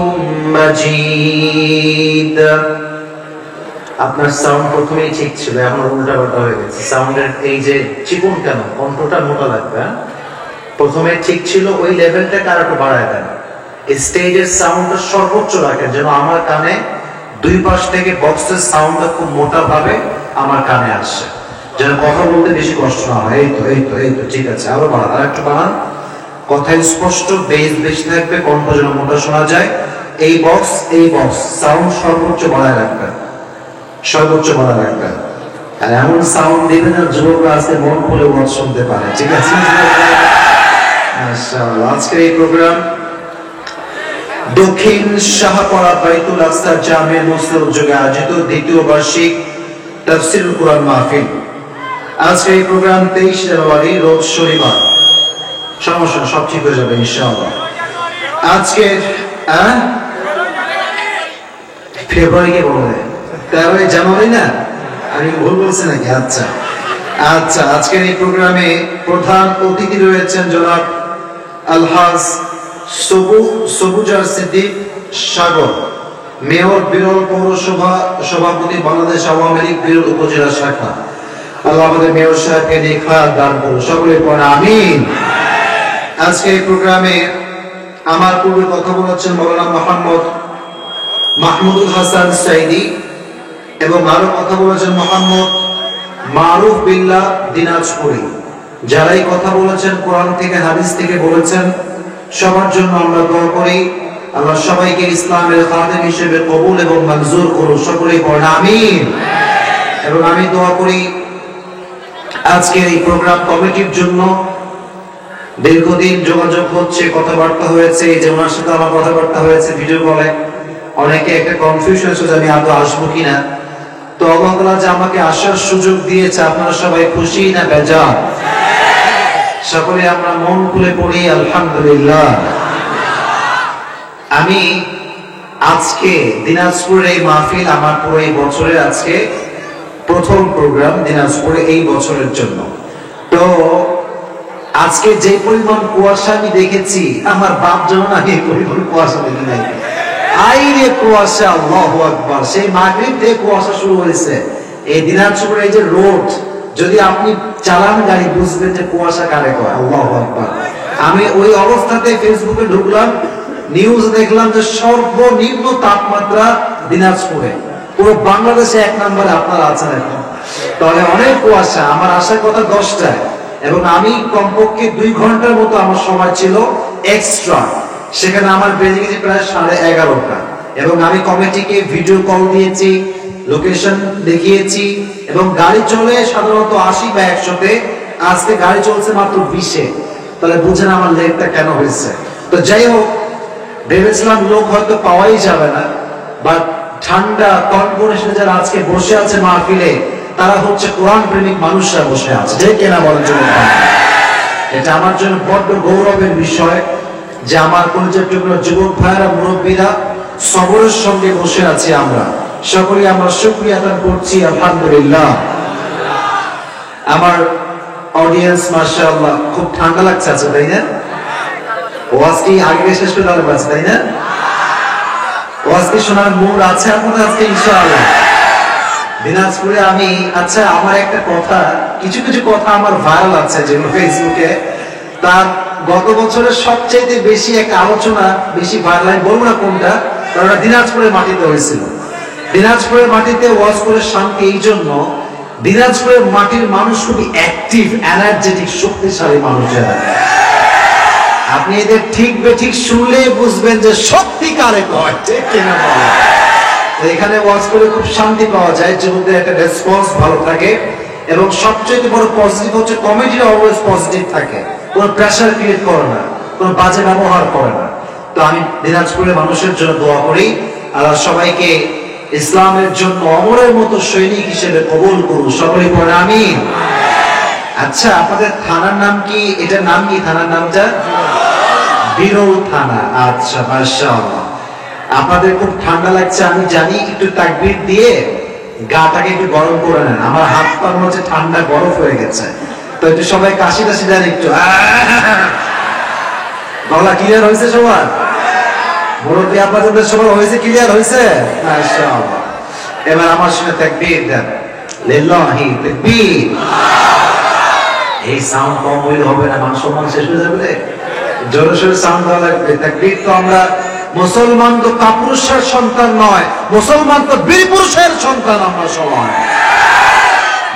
مجيد আপনার সাউন্ড প্রথমেই ঠিক ছিল, এখন উল্টা পাল্টা হয়ে গেছে। সাউন্ডের এই যে চিকন কেন, কণ্ঠটা মোটা লাগবে। প্রথমে ঠিক ছিল, ওই লেভেলটাকে আর একটু বাড়ায় দেন। স্টেজের সাউন্ডটা সর্বোচ্চ রাখেন, যেন আমার কানে দুই পাশ থেকে বক্সের সাউন্ডটা খুব মোটা ভাবে আমার কানে আসে, যেন কথা বলতে বেশি কষ্ট না হয়। এই তো ঠিক আছে, আরো বাড়ান, আর একটু বাড়ান। কথা স্পষ্ট, বেস বেশি থাকবে, কণ্ঠ যেন মোটা শোনা যায়। এই বক্স সাউন্ড সর্বোচ্চ বাড়ায় রাখবেন, সর্বোচ্চ বাড়া রাখবেন। আর এমন সাউন্ড দেবেন আর যুবকরা আজকে মন খুলে ওয়াজ শুনতে পারে, ঠিক আছে? মাশাআল্লাহ। আজকের এই প্রোগ্রাম দক্ষিণ শাহপাড়া বাইতুল আস্তার জামিয়া মসজিদ উদ্যোগে আয়োজিত দ্বিতীয় বার্ষিক তাফসীরুল কুরআন মাহফিল। আজকের এই প্রোগ্রাম 23 জানুয়ারি রোজ শনিবার। সমস্যা সব ঠিক হয়ে যাবে ইনশাআল্লাহ। আজকে ফেব্রুয়ারি কে বলে 13 জানুয়ারি না, আমি ভুল বলছি নাকি? আচ্ছা, আজকের এই প্রোগ্রামে প্রধান অতিথি রয়েছেন জনাব আলহাজ সবুজার সিদ্দিক সাগর, মেয়র বিরল পৌরসভা সভাপতি, বাংলাদেশ আওয়ামী লীগ বিরল উপজেলা শাখা। আল্লাহ আমাদের মেয়র সাহেবকে নেখায়াত দান করুন, সকলে পড়ে আমিন। আজকে এই প্রোগ্রামে আমার পূর্বে কথা বলেছেন মৌলানা মোহাম্মদ মাহমুদুল হাসান সাইদি এবং আরো কথা বলেছেন মোহাম্মদ মারুফ বিল্লাহ দিনাজপুরি। যারাই কথা বলেছেন কোরআন থেকে হাদিস থেকে বলেছেন, সবার জন্য আমরা দোয়া করি আল্লাহ সবাইকে ইসলামের খাদেম হিসেবে কবুল এবং মঞ্জুর করুন, সকলেই পড়েন আমিন। এবং আমি দোয়া করি আজকের এই প্রোগ্রাম কমিটির জন্য। দীর্ঘদিন যোগাযোগ হচ্ছে, কথাবার্তা হয়েছে, যে ওনার সাথে আমার কথাবার্তা হয়েছে ভিডিও কলে। অনেকে একটা কনফিউশন হচ্ছে যে আমি আদৌ আসবো কিনা। তো আল্লাহ তাআলা যে আমাকে আসার সুযোগ দিয়েছে, আপনারা সবাই খুশি না বেজার? সকলে আমরা মন খুলে পড়ি আলহামদুলিল্লাহ। আমি আজকে দিনাজপুরের এই মাহফিল আমার পুরো এই বছরের আজকে প্রথম প্রোগ্রাম দিনাজপুরে এই বছরের জন্য। তো আজকে যে পরিমাণ কুয়াশা আমি দেখেছি, আমার বাপ যেমন আমি এই পরিমাণ কুয়াশা দেখি নাই। আইরে কুয়াশা, আল্লাহু আকবার। সেই মাগরিব থেকে কুয়াশা শুরু হয়েছে। এই দিনাজপুরের এই যে রোড, যদি আপনি চালান গাড়ি বুঝবেন যে কুয়াশা কারে কয়। আল্লাহু আকবার। আমি ওই অবস্থাতে ফেসবুকে ঢুকলাম, নিউজ দেখলাম যে সর্বনিম্ন তাপমাত্রা দিনাজপুরে, পুরো বাংলাদেশে 1 নম্বরে আপনারা আছেন এখন। তাহলে অনেক কুয়াশা। আমার আসার কথা 10টায় এবং আমি কমপক্ষে 2 ঘন্টার মতো আমার সময় ছিল এক্সট্রা। সেখানে আমার বেজে গেছে প্রায় 11:30টা। এবং আমি কমিটিকে ভিডিও কল দিয়েছি, লোকেশন দেখিয়েছি এবং গাড়ি চলে সাধারণত 80 বা 100-তে, আজকে গাড়ি চলছে মাত্র 20-এ। তাহলে বুঝেন আমার লেটটা কেন হয়েছে। তো যাই হোক, ভেবেছিলাম লোক হয়তো পাওয়াই যাবে না, বাট ঠান্ডা কনকনে যারা আজকে বসে আছে মাহফিলে, তারা হচ্ছে কোরআন প্রেমিক মানুষরা বসে আছে, যে কেনা বলার জন্য। এটা আমার জন্য বড্ড গৌরবের বিষয় যে আমার কলেজের টুকরো যুবক ভাইয়েরা, মুরব্বীরা সবরের সঙ্গে বসে আছি। আমরা সকলে আমরা শুকরিয়া আদায় করছি আলহামদুলিল্লাহ। আমার অডিয়েন্স মাশাআল্লাহ, খুব ঠান্ডা লাগছে আছে, তাই না? ওয়াজ কি আগে শেষ করে দাঁড়াবে আছে, তাই না? ওয়াজ কি শোনার মুড আছে আপনাদের আজকে ইনশাআল্লাহ? দিনাজপুরে আমি, আচ্ছা আমার একটা কথা, কিছু কিছু কথা আমার ভাইরাল আছে যেগুলো ফেসবুকে, তার গত বছরের সবচেয়ে বেশি একটা আলোচনা, বেশি ভাইরাল, আমি বলবো না কোনটা, কারণ দিনাজপুরের মাটিতে হয়েছিল। দিনাজপুরের মাটিতে ওয়াজ করে শান্তি এই জন্য, দিনাজপুরের মাটির মানুষ খুবই অ্যাক্টিভ, এনার্জেটিক, শক্তিশালী মানুষেরা। আপনি এদের ঠিক বেঠিক শুনলে বুঝবেন যে সত্যিকারে কয়, ঠিক কিনা বলেন? এখানে ওয়াজ করে খুব শান্তি পাওয়া যায়, যুবকদের একটা রেসপন্স ভালো থাকে এবং সবচেয়ে বড় পজিটিভ হচ্ছে কমিটির অলওয়েজ পজিটিভ থাকে, কোনো প্রেসার ক্রিয়েট করে না, কোনো বাজে ব্যবহার করে না। তো আমি দিনাজপুরের মানুষের জন্য দোয়া করি আল্লাহ সবাইকে ইসলামের জন্য অমরের মতো সৈনিক হিসেবে কবুল করুন। সকলে পড়ে আমিন। আচ্ছা, আপনাদের থানার নাম কি? এটার নাম কি? থানার নামটা বিরল থানা। আচ্ছা, মাশাআল্লাহ। আপনাদের খুব ঠান্ডা লাগছে আমি জানি, একটু তাকবীর দিয়ে গাটাকে একটু গরম করে নেন। আমার হাত পা মনে হচ্ছে ঠান্ডা বরফ হয়ে গেছে, তো একটু সবাই কাশি টাশি দেন একটু। গলা ক্লিয়ার হয়েছে সবার? মুরব্বী আপনাদের সবার হয়েছে? ক্লিয়ার হয়েছে? মাশাআল্লাহ। এবার আমার সঙ্গে তাকবীর দেন। লিল্লাহি তাকবীর। এই সাউন্ড কম হইলে হবে না, মান সম্মান শেষ হয়ে যাবে। জোরে সোরে সাউন্ড দেওয়া লাগবে। তাকবীর তো আমরা মুসলমান তো কাপুরুষের সন্তান নয়, মুসলমান তো বীর পুরুষের সন্তান। আমরা সবাই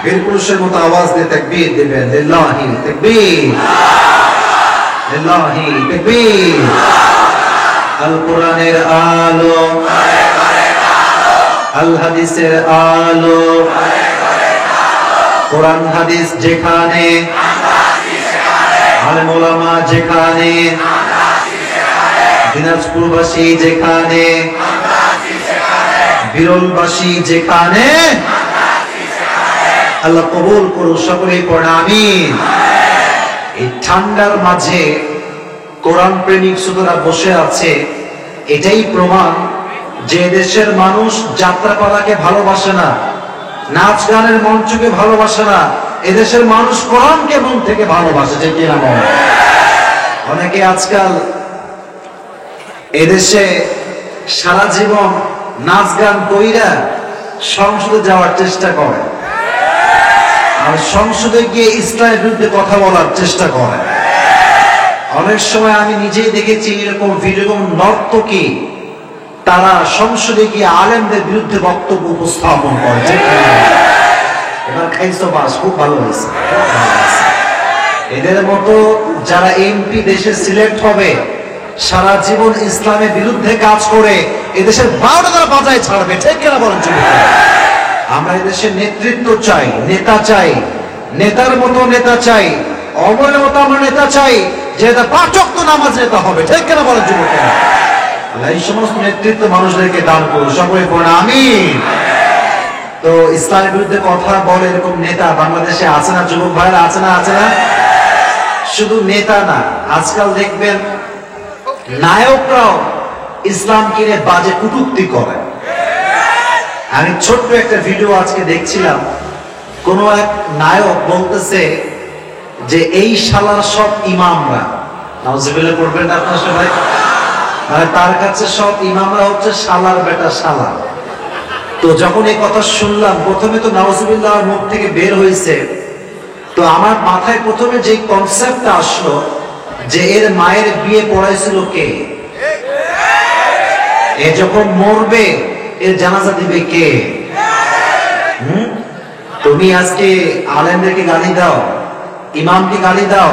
বীর পুরুষের মতো আওয়াজ দিয়ে তাকবীর দিবেন। লিল্লাহি তাকবীর, লিল্লাহি তাকবীর। আল কোরআনের আলো, আল হাদিসের আলো, কোরআন হাদিস যেখানে, আলেম ওলামা যেখানে, দিনাজপুরবাসী যেখানে, বিরলবাসী যেখানে, আল্লাহ কবুল করুন। সকলেই পড়ে আমিন। এই ঠান্ডার মাঝে কোরআন প্রেমিক শ্রোতারা বসে আছে, এটাই প্রমাণ যে দেশের মানুষ যাত্রাপালাকে ভালোবাসে না, নাচ গানের মঞ্চকে ভালোবাসে না, এদেশের মানুষ কোরআনকে মন থেকে ভালোবাসে। যে কিনা মন, অনেকে আজকাল এদেশে সারা জীবন নাচ গান কইরা সংসদে যাওয়ার চেষ্টা করে, আর সংসদে গিয়ে ইসলামের বিরুদ্ধে কথা বলার চেষ্টা করে। অনেক সময় আমি নিজেই দেখেছি এরকম ভিডিও, নর্তকী তারা সংসদে গিয়ে আলেমদের বিরুদ্ধে বক্তব্য উপস্থাপন করে। এবার খাইছো বাস, খুব ভালো হয়েছে। এদের মতো যারা এমপি দেশে সিলেক্ট হবে, সারা জীবন ইসলামের বিরুদ্ধে কাজ করে এদেশের 12টা তারা বাজায় ছাড়বে। ঠিক কিনা বলেন? আমরা এদেশের নেতৃত্ব চাই, নেতা চাই, নেতার মতো নেতা চাই, অমরের মতো আমরা নেতা চাই, যেটা 5 ওয়াক্ত নামাজ নেতা হবে। ঠিক কিনা বলেন যুবকেরা? এই সমস্ত নেতৃত্ব মানুষদেরকে দান করুন। সকলে পড়ে আমিন। তো ইসলামের বিরুদ্ধে কথা বলে এরকম নেতা বাংলাদেশে আছে না যুবক ভাইরা? আছে না? আছে না? শুধু নেতা না, আজকাল দেখবেন নায়করাও ইসলামকে নিয়ে বাজে কটূক্তি করে। আমি ছোট্ট একটা ভিডিও আজকে দেখছিলাম, কোন এক নায়ক বলতেছে যে এই শালার সব ইমামরা, নাউজুবিল্লাহ পড়বেন না আপনারা সবাই, মানে তার কাছে সব ইমামরা হচ্ছে শালার বেটা শালা। তো যখন এই কথা শুনলাম, প্রথমে তো নাউজুবিল্লাহ মুখ থেকে বের হয়েছে, তো আমার মাথায় প্রথমে যে কনসেপ্টটা আসলো যে এর মায়ের বিয়ে পড়াইছিল কে? এ যখন মরবে এর জানাজা দিবে কে? তুমি আজকে আলেমদেরকে গালি দাও, ইমামকে গালি দাও,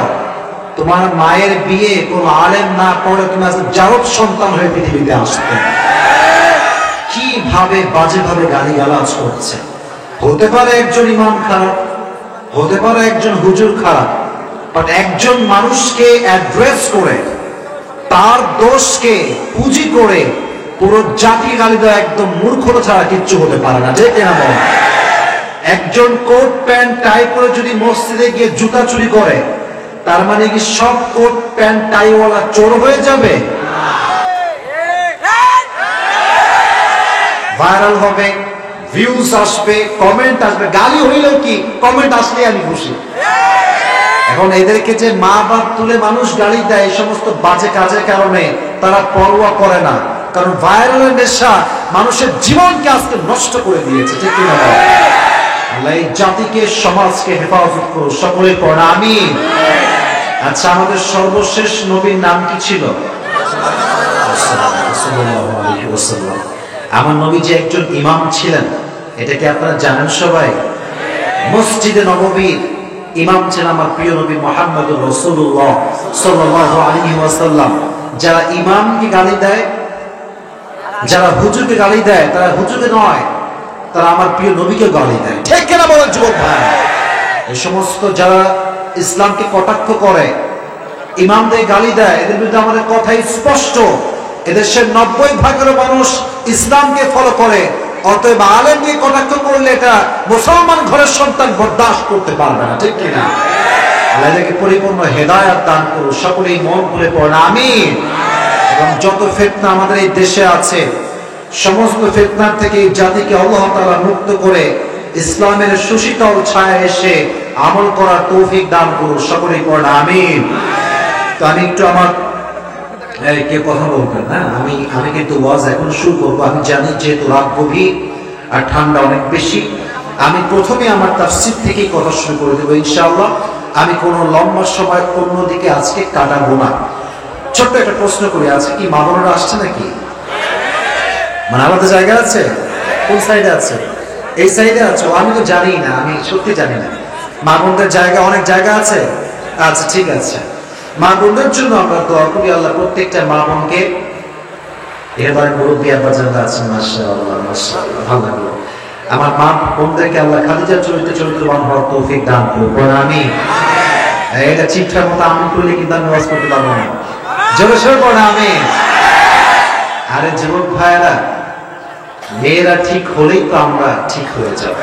তোমার মায়ের বিয়ে কোন আলেম না পড়ে তুমি আজকে জারদ সন্তান হয়ে পৃথিবীতে আসতে। কিভাবে বাজেভাবে গালিগালাজ করছে। হতে পারে একজন ইমাম খারাপ, হতে পারে একজন হুজুর খারাপ, বাট একজন মানুষকে অ্যাড্রেস করে তার দোষকে পুঁজি করে পুরো জাতি গালি দেওয়া একদম মূর্খতা ছাড়া কিচ্ছু হতে পারে না। ঠিক না বল? একজন কোট প্যান্ট টাই পরে যদি মসজিদে গিয়ে জুতা চুরি করে, তার মানে কি সব কোট প্যান্ট টাইওয়ালা চোর হয়ে যাবে? ভাইরাল হবে, ভিউজ আসবে, কমেন্ট আসবে, গালি হইলেও কি কমেন্ট আসলে আমি খুশি। এখন এদেরকে যে মা বাপ তুলে মানুষ গালি দেয়, এই সমস্ত বাজে কাজের কারণে তারা পরোয়া করে না, কারণ ভাইরালের নেশা মানুষের জীবনকে আজকে নষ্ট করে দিয়েছে। ঠিক কিনা? আল্লাহ এই জাতিকে, সমাজকে হেফাজত করুন। সকলে পড়ে আমিন। আচ্ছা, আমাদের সর্বশেষ নবীর নাম কি ছিল? আমার নবী যে একজন ইমাম ছিলেন, এটা কি আপনারা জানেন সবাই? মসজিদে নববীর ইমাম ছিলেন আমার প্রিয় নবী মুহাম্মদুর রাসূলুল্লাহ সাল্লাল্লাহু আলাইহি ওয়াসাল্লাম। যারা ইমামকে গালি দেয়, যারা হুজুরকে গালি দেয়, তারা হুজুরকে নয়, তারা আমার প্রিয় নবীকে গালি দেয়। ঠিক কিনা বলেন যুবক ভাই? এই সমস্ত যারা ইসলামকে কটাক্ষ করে, ইমামদের গালি দেয়, এদের বিরুদ্ধে আমাদের কথাই স্পষ্ট। এদেশের 90% মানুষ ইসলামকে ফলো করে, অতএব আলেম দিয়ে কটাক্ষ করলে এটা মুসলমান ঘরের সন্তান বরদাস্ত করতে পারবে না, ঠিক কিনা? আল্লাহ এদেরকে পরিপূর্ণ হেদায়েত দান করুন, সকলেই মন খুলে পড়েন আমিন। এবং যত ফিতনা আমাদের এই দেশে আছে, সমস্ত ফিতনার থেকে এই জাতিকে আল্লাহ তাআলা মুক্ত করে ইসলামের সুশীতল ছায়া এসে আমল করার তৌফিক দান করুন, সকলেই পড়েন আমিন। তো আমি একটু আমার কে কথা বলবেন না, আমি কিন্তু ওয়াজ এখন শুরু করবো। আমি জানি যেহেতু রাত গভীর আর ঠান্ডা অনেক বেশি, আমি প্রথমে আমার তাফসীর থেকেই কথা শুরু করে দেবো ইনশাআল্লাহ। আমি কোনো লম্বা সময় অন্যদিকে আজকে কাটাবো না। ছোট্ট একটা প্রশ্ন করি, আজকে কি মা বোনেরা আসছে নাকি? মানে আলাদা জায়গা আছে? কোন সাইডে আছে? এই সাইডে আছে? আমি তো জানি না, আমি সত্যি জানি না। মা বোনদের জায়গা, অনেক জায়গা আছে। আচ্ছা ঠিক আছে, মা বোনদের জন্য আমরা দোয়া করি। আল্লাহ প্রত্যেকটা মা বোনকে, এবার মুরব্বী আব্বা যারা আছেন মাশাআল্লাহ মাশাআল্লাহ, ভালো লাগলো। আমার মা বোনদেরকে আল্লাহ খাদিজার চরিত্রবান হওয়ার তৌফিক দান করুন আমিন। এটা চিত্রার মতো আমি করলে কিন্তু আমি ওয়াজ করতে পারবো না, জোরে সোরে পড়ে আমিন। আরে যুবক ভাইয়েরা, মেয়েরা ঠিক হলেই তো আমরা ঠিক হয়ে যাব।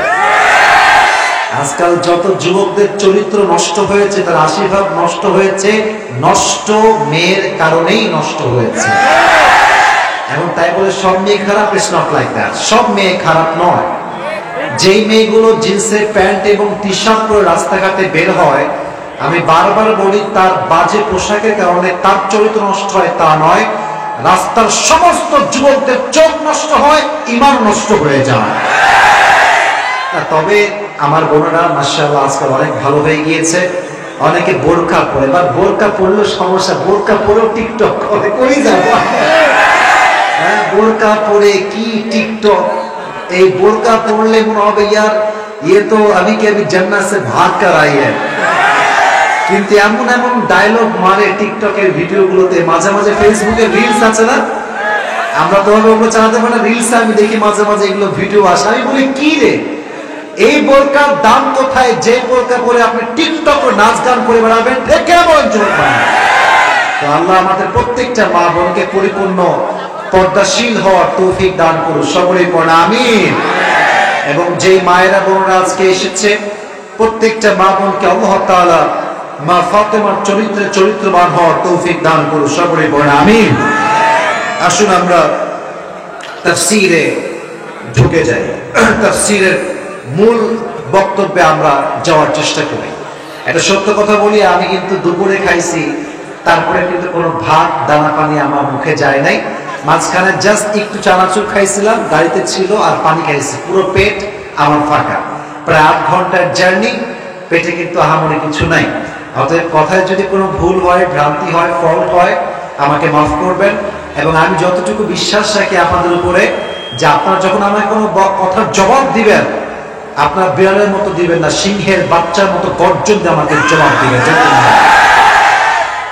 আজকাল যত যুবকদের চরিত্র নষ্ট হয়েছে, তার আশীর্বাদ নষ্ট হয়েছে, নষ্ট মেয়ের কারণেই নষ্ট হয়েছে। এবং তাই বলে সব মেয়ে খারাপ, ইটস নট লাইক দ্যাট। সব মেয়ে খারাপ নয়। যেই মেয়েগুলো জিন্সের প্যান্ট এবং টি শার্ট পরে রাস্তাঘাটে বের হয়, আমি বারবার বলি তার বাজে পোশাকের কারণে তার চরিত্র নষ্ট হয় তা নয়, রাস্তার সমস্ত যুবকদের চোখ নষ্ট হয়, ঈমান নষ্ট হয়ে যায়। তবে আমার বোনেরা মাশাআল্লাহ আজকাল অনেক ভালো হয়ে গিয়েছে। অনেকে বোরকা পরে, বা বোরকা পরলেও সমস্যা, বোরকা পরেও টিকটক করে, কই যাব? হ্যাঁ, বোরকা পরে কি টিকটক? এই বোরকা পরলে মনে হবে ইয়ার তো আমি জান্নাত সে ভাগ কর আই হ্যায়। কিন্তু এমন এমন ডায়লগ মারে টিকটকের ভিডিওগুলোতে, মাঝে মাঝে ফেসবুকে রিলস আছে না, আমরা তো ওগুলো চালাতে পারি না, রিলসে আমি দেখি মাঝে মাঝে এগুলো ভিডিও আসে। আমি বলি কি রে, এই বোরকার দাম কোথায় যে বোরকা পরে আপনি টিকটকে নাচ গান করে বেড়াবেন? দেখে বলেন যুবক ভাই। তো আল্লাহ আমাদের প্রত্যেকটা মা বোনকে পরিপূর্ণ পর্দাশীল হওয়ার তৌফিক দান করুন, সকলেই পড়েন আমিন। এবং যেই মায়েরা বোনরা আজকে এসেছে, প্রত্যেকটা মা বোনকে আল্লাহ তাআলা মা ফাতেমার চরিত্রবান হওয়ার তৌফিক দান করুন, সকলেই পড়েন আমিন। আসুন আমরা তাফসীরে ঢুকে যাই। তাফসীরের মূল বক্তব্যে আমরা যাওয়ার চেষ্টা করি। একটা সত্য কথা বলি, আমি কিন্তু দুপুরে খাইছি, তারপরে কিন্তু কোনো ভাত দানা পানি আমার মুখে যায় নাই। মাঝখানে জাস্ট একটু চানাচুর খাইছিলাম, গাড়িতে ছিল, আর পানি খাইছি। পুরো পেট আমার ফাঁকা। প্রায় 8 ঘন্টার জার্নি, পেটে কিন্তু আহামরি কিছু নাই। অতএব কথায় যদি কোনো ভুল হয়, ভ্রান্তি হয়, ফল্ট হয়, আমাকে মাফ করবেন। এবং আমি যতটুকু বিশ্বাস রাখি আপনাদের উপরে, যে আপনারা যখন আমাকে কোনো কথার জবাব দিবেন, আপনার বিড়ালের মতো দিবেন না, সিংহের বাচ্চার মতো গর্জন দিয়ে আমাকে জবাব দিবেন।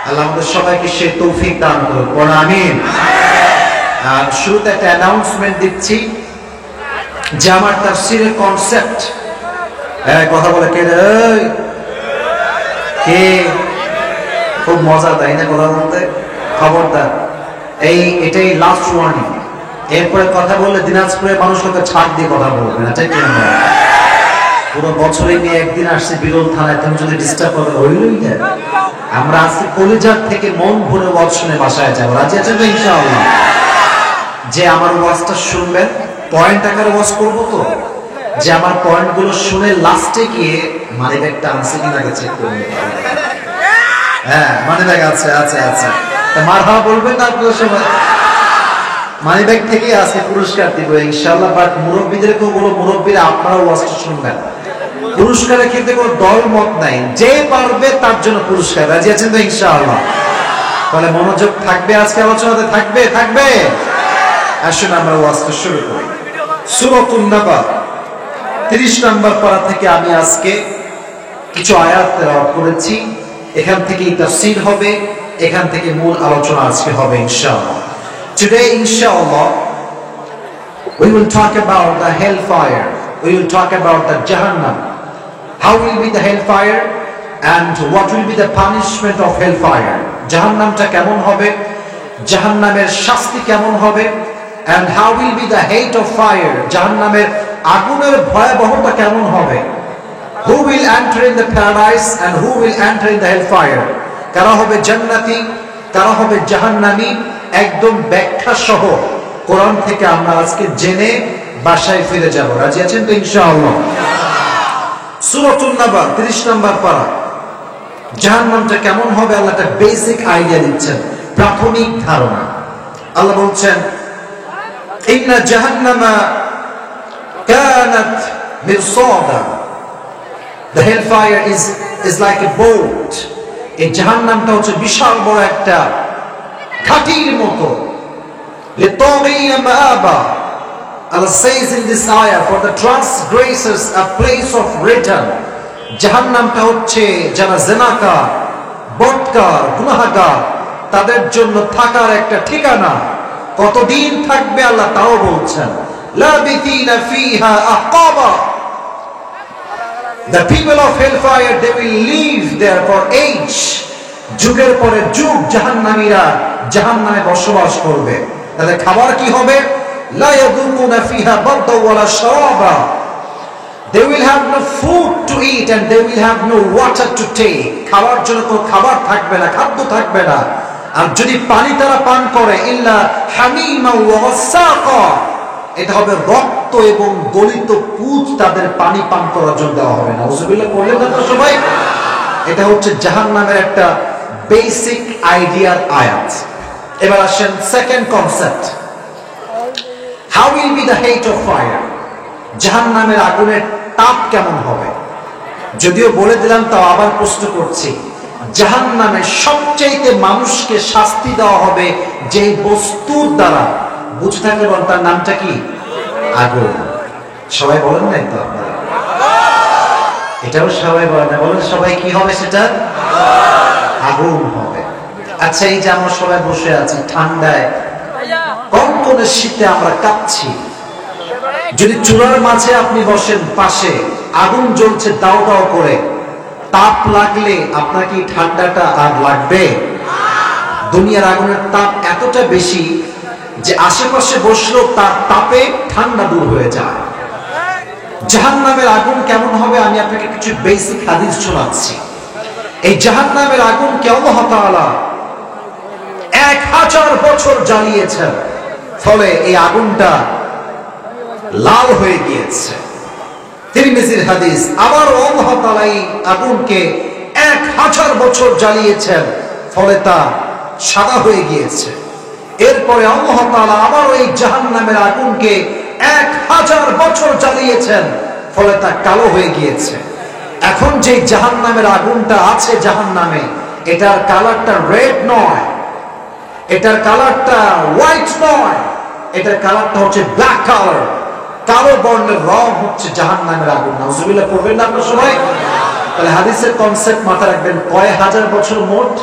আল্লাহ আমাদের সবাইকে সে তৌফিক দান করুন আমিন। আর শুরুতে একটা অ্যানাউন্সমেন্ট দিচ্ছি যে আমার তাফসীরের কনসেপ্ট, কথা বলে কে রে, কে? খুব মজা, তাই না কথা বলতে? খবরদার, এটাই লাস্ট ওয়ার্নিং। এরপরে কথা বললে দিনাজপুরের মানুষকে ছাড় দিয়ে কথা বলবে না, ঠিক না? পুরো বছরে নিয়ে একদিন আসছে বিরল থানায়, তুমি যদি ডিস্টার্ব করো হইলই না। আমরা আজকে কলিজার থেকে মন ভরে ওয়াজ শুনে বাসায় যাবো, রাজি আছেন তো ইনশাআল্লাহ? যে আমার ওয়াজটা শুনবেন, পয়েন্ট আকারে ওয়াজ করবো তো, যে আমার পয়েন্ট গুলো শুনে লাস্টে গিয়ে মানি ব্যাগটা আনছে কিনা চেক করবেন। হ্যাঁ, মানি ব্যাগ আছে, আছে আছে। মারহাবা বলবেন না আপনারা সবাই? মানি ব্যাগ থেকে আজকে পুরস্কার দিব ইনশাআল্লাহ। বাট মুরব্বীদেরকেও বলো, মুরব্বীরা আপনারাও ওয়াজটা শুনবেন। পুরস্কারের ক্ষেত্রে কোনো দল মত নাই, যে পারবে তার জন্য পুরস্কার। রাজি আছেন তো ইনশাআল্লাহ? তাহলে মনোযোগ থাকবে, আজকে আলোচনাতে থাকবে থাকবে। আসুন আমরা ওয়াজটা শুরু করি। সূরাতুন নাবা 30 নম্বর পারা থেকে আমি আজকে কিছু আয়াত তেলাওয়াত করেছি। এখান থেকেই তাফসীর হবে, এখান থেকে মূল আলোচনা আজকে হবে ইনশাআল্লাহ। Today inshallah we will talk about the hellfire. We will talk about the Jahannam. How will be the hellfire and what will be the punishment of hellfire? Jahannamta kemon hobe, Jahannamer shasti kemon hobe, and how will be the hate of fire, জাহান্নামের আগুনের ভয়াবহতা কেমন হবে, who will enter in the paradise and who will enter in the hellfire, কারা হবে জান্নাতি কারা হবে জাহান্নামী, একদম ব্যাখ্যা সহ কোরআন থেকে আমরা আজকে জেনে বাসায় ফিরে যাব। রাজি আছেন তো ইনশাআল্লাহ? সূরাতুন নাবা 30 নম্বর পারা। জাহান্নামটা কেমন হবে আল্লাহ একটা বেসিক আইডিয়া দিচ্ছেন, প্রাথমিক ধারণা। আল্লাহ বলছেন ইন্না জাহান্নামা কানাত মিরসাদা, the hellfire is like a boat. এই জাহান্নামটা হচ্ছে বিশাল বড় একটা ঘাটির মতো। লিতাগিয়া মাআবা, Allah says in this ayah, for the transgressors a place of return. জাহান্নামটা হচ্ছে যারা জিনাকার, বদকার, গুনাহগার তাদের জন্য থাকার একটা ঠিকানা। কতদিন থাকবে আল্লাহ তাও বলছেন, লাবিথিনা ফিহা আহকাবা, the people of hellfire they will live there for age, যুগের পরে যুগ জাহান্নামীরা জাহান্নামে বসবাস করবে। তাদের খাবার কি হবে? লা ইয়াযুকুনা ফিহা বারদা ওয়ালা শারাবা, they will have no food to eat and they will have no water to take, খাওয়ার জন্য কোনো খাবার থাকবে না, খাদ্য থাকবে না। আর যদি পানি তারা পান করে ইল্লা হামিমা ওয়া গাসাকা, এটা হবে রক্ত এবং গলিত পুঁজ, তাদের পানি পান করার জন্য দেওয়া হবে না। নাউযুবিল্লাহ বললেন না তো সবাই? এটা হচ্ছে জাহান্নামের একটা বেসিক আইডিয়ার আয়াত। এবার আসেন second concept, how will be the hate of fire, জাহান্নামের আগুনের তাপ কেমন হবে। যদিও বলে দিলাম তাও আবার প্রশ্ন করছি, জাহান্নামে সবচেয়ে মানুষকে শাস্তি দেওয়া হবে যে বস্তুর দ্বারা, বুঝে থাকলে বলেন তার নামটা কি? আগুন। সবাই বলেন নাই তো আপনারা? এটাও সবাই বলেন না, বলেন সবাই কি হবে সেটা? আগুন হবে। আচ্ছা, এই যে আমরা সবাই বসে আছি ঠান্ডায়, কনকনে শীতে আমরা কাঁপছি, যদি চুলার মাঝে আপনি বসেন, পাশে আগুন জ্বলছে দাও দাও করে, তাপ লাগলে আপনার কি ঠান্ডাটা আর লাগবে? দুনিয়ার আগুনের তাপ এতটা বেশি যে আশেপাশে বসলেও তার তাপে ঠান্ডা দূর হয়ে যায়। জাহান্নামের আগুন কেমন হবে আমি আপনাকে কিছু বেসিক হাদিস শোনাচ্ছি। এই জাহান্নামের আগুনকে আল্লাহ তাআলা 1000 বছর জ্বালিয়েছেন, ফলে এই আগুনটা লাল হয়ে গিয়েছে। তিরমিজির হাদিস, আবার আল্লাহ তাআলা এই আগুনকে 1000 বছর জ্বালিয়েছেন, ফলে তা সাদা হয়ে গিয়েছে। এরপরে আল্লাহ তাআলা আবার এই জাহান্নামের আগুনকে 1000 বছর জ্বালিয়েছেন, ফলে তা কালো হয়ে গিয়েছে। এখন যে জাহান্নামের আগুনটা আছে জাহান্নামে, এটার কালারটা রেড নয়, এটার কালারটা হোয়াইট নয়, এটার কালারটা হচ্ছে ব্ল্যাক কালার, কালো বর্ণের রং হচ্ছে জাহান্নামের আগুন। নাউযুবিল্লাহ পড়বেন না আপনারা সবাই? তাহলে হাদিসের কনসেপ্ট মাথায় রাখবেন, কয় হাজার বছর মোট?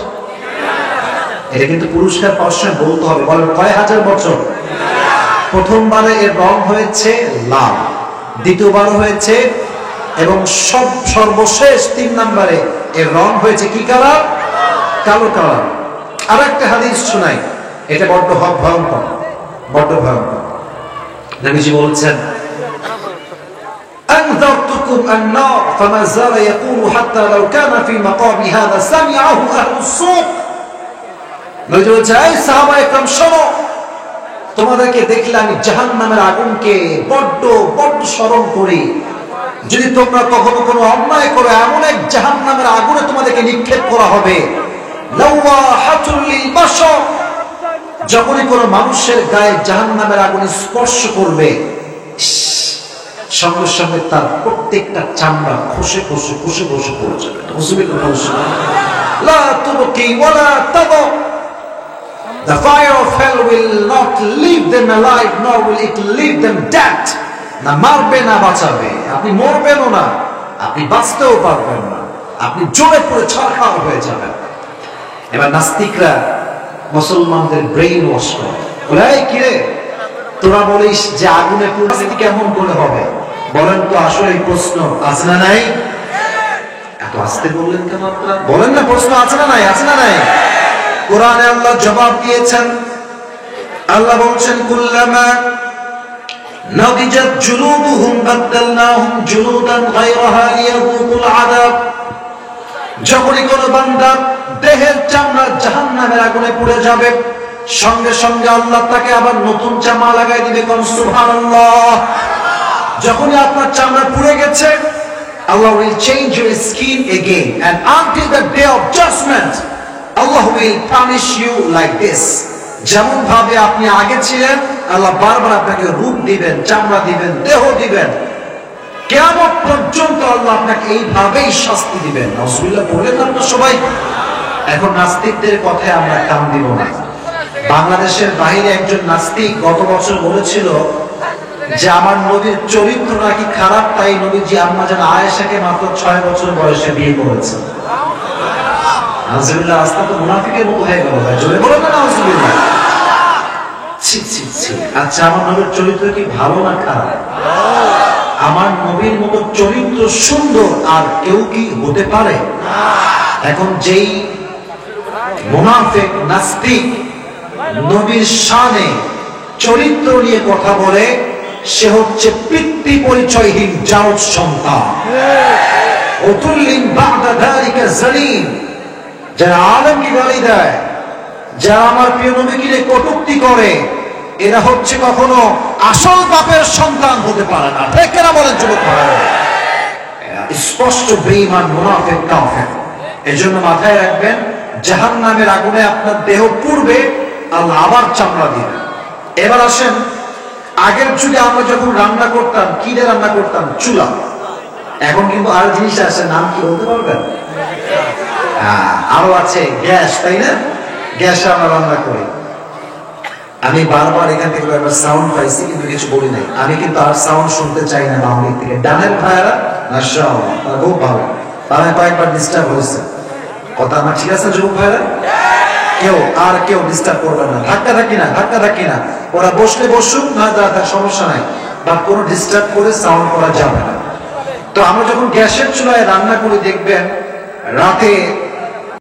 এটা কিন্তু পুরস্কার পাওয়ার সময় বলতে হবে, বলেন কয় হাজার বছর? প্রথমবারে এর রং হয়েছে লাল, দ্বিতীয়বার হয়েছে এবং সর্বশেষ 3 নম্বরে এর রং হয়েছে কি কালার? কালো কালার। আর একটা হাদিস শোনাই, এটা বড্ড ভয়ঙ্কর, বড্ড ভয়ঙ্কর। নবীজি বলছেন, أنذرتكم النار فما زال يقول حتى لو كان في مقام هذا سمعه أهل السوق। নবীজি বলছেন, এই সাহাবায়ে কেরাম শোনো, তোমাদেরকে দেখলে আমি জাহান্নামের আগুনকে বড্ড বড্ড স্মরণ করি। যদি তোমরা কখনো কোনো অন্যায় করো, এমন এক জাহান্নামের আগুনে তোমাদেরকে নিক্ষেপ করা হবে, লাওয়াহাতুল লিল বাশর, যখনই কোনো মানুষের গায়ে জাহান্নামের আগুন স্পর্শ করবে, সঙ্গে সঙ্গে তার প্রত্যেকটা চামড়া খসে খসে খসে খসে পড়ে যাবে। লা তুবকি ওয়ালা তাদা, the fire of hell will not leave them alive nor will it leave them dead, না মারবে না বাঁচাবে, আপনি মরবেনও না, আপনি বাঁচতেও পারবেন না, আপনি জ্বলে পুড়ে ছারখার হয়ে যাবেন। এবার নাস্তিকরা মুসলমানদের ব্রেইন ওয়াশ করে, বলে এই কিরে তোরা বলিস যে আগুনে পরিস্থিতি কেমন করে হবে, বলেন তো আসলে এই প্রশ্ন আছে না নাই? এত আস্তে বললেন কেন আপনারা? বলেন না, প্রশ্ন আছে না নাই? আছে না নাই? কোরআনে আল্লাহ জবাব দিয়েছেন, আল্লাহ বলছেন কুল্লামা নাদিজাত জুলুদুহুম বাদদালনাহুম জুলুদান গায়রাহা লিয়াযুকুল আযাব। যখনই কোন বান্দা দেহের চামড়া জাহান্নামের আগুনে পুড়ে যাবে, সঙ্গে সঙ্গে আল্লাহ তাকে আবার নতুন চামড়া লাগাই দিবে। কোন সুবহানাল্লাহ। যখনই আপনার চামড়া পুড়ে গেছে, Allah will change your skin again, and until the day of judgment Allah will punish you like this. যেমন ভাবে আপনি আগে ছিলেন, আল্লাহ বারবার আপনাকে রূপ দিবেন, চামড়া দিবেন, দেহ দিবেন, কিয়ামত পর্যন্ত আল্লাহ আপনাকে এইভাবেই শাস্তি দিবেন। নাউজুবিল্লাহ বলেন না সবাই। এখন নাস্তিকদের কথায় আমরা কান দিব না। বাংলাদেশের বাইরে একজন নাস্তিক গত বছর বলেছিল যে আমার নবীর চরিত্র নাকি খারাপ, তাই নবীজি আম্মা জান আয়েশাকে মাত্র 6 বছর বয়সে বিয়ে করেছেন। নাউজুবিল্লাহ, রাস্তা তো মুনাফিকের মতো হয়ে গেল। ভাই জোরে বলেন না নাউজুবিল্লাহ। ছি ছি ছি। আচ্ছা, আমার নবীর চরিত্র কি ভালো না খারাপ? আমার নবীর মতো চরিত্র সুন্দর আর কেউ কি হতে পারে? এখন যেই মুনাফিক নাস্তিক নবীর শানে চরিত্র নিয়ে কথা বলে, সে হচ্ছে পিতৃ পরিচয়হীন জাউজ সন্তান। উতুল্লিন বা'দা যালিকা যালিম। যারা আলেমকে গালি দেয়, যারা আমার প্রিয় নবীকে নিয়ে কটূক্তি করে, এরা হচ্ছে কখনো আসল বাপের সন্তান হতে পারে না। ঠিক কেনা বলেন যুবক ভাইরা? স্পষ্ট বেঈমান, মুনাফিক, কাফের। এজন্য মাথায় রাখবেন, জাহান্নামের আগুনে আপনার দেহ পুড়বে, আল্লাহ আবার চামড়া দিবেন। এবার আসেন, আগের যুগে আমরা যখন রান্না করতাম, কি দিয়ে রান্না করতাম? চুলা। এখন কিন্তু আরো জিনিস আছে, নাম কি বলতে পারবেন? আরো আছে গ্যাস, তাই না? গ্যাসে আমরা রান্না করি। আমি বারবার এখান থেকে একবার সাউন্ড পাইছি, কিন্তু কিছু বলি নাই। আমি কিন্তু আর সাউন্ড শুনতে চাই না বাম দিক থেকে। ডানের ভাইয়েরা মাশাআল্লাহ, তারা খুব ভালো। তারা কয়েকবার ডিস্টার্ব হয়েছে। কথা আমার ঠিক আছে যুবক ভাইরা? কেউ ডিস্টার্ব করবে না, ধাক্কা ধাক্কি না। ওরা বসলে বসুক, না দাঁড়া, সমস্যা নাই, বাট কোনো ডিস্টার্ব করে সাউন্ড করা যাবে না। তো আমরা যখন গ্যাসের চুলায় রান্না করি, দেখবেন রাতে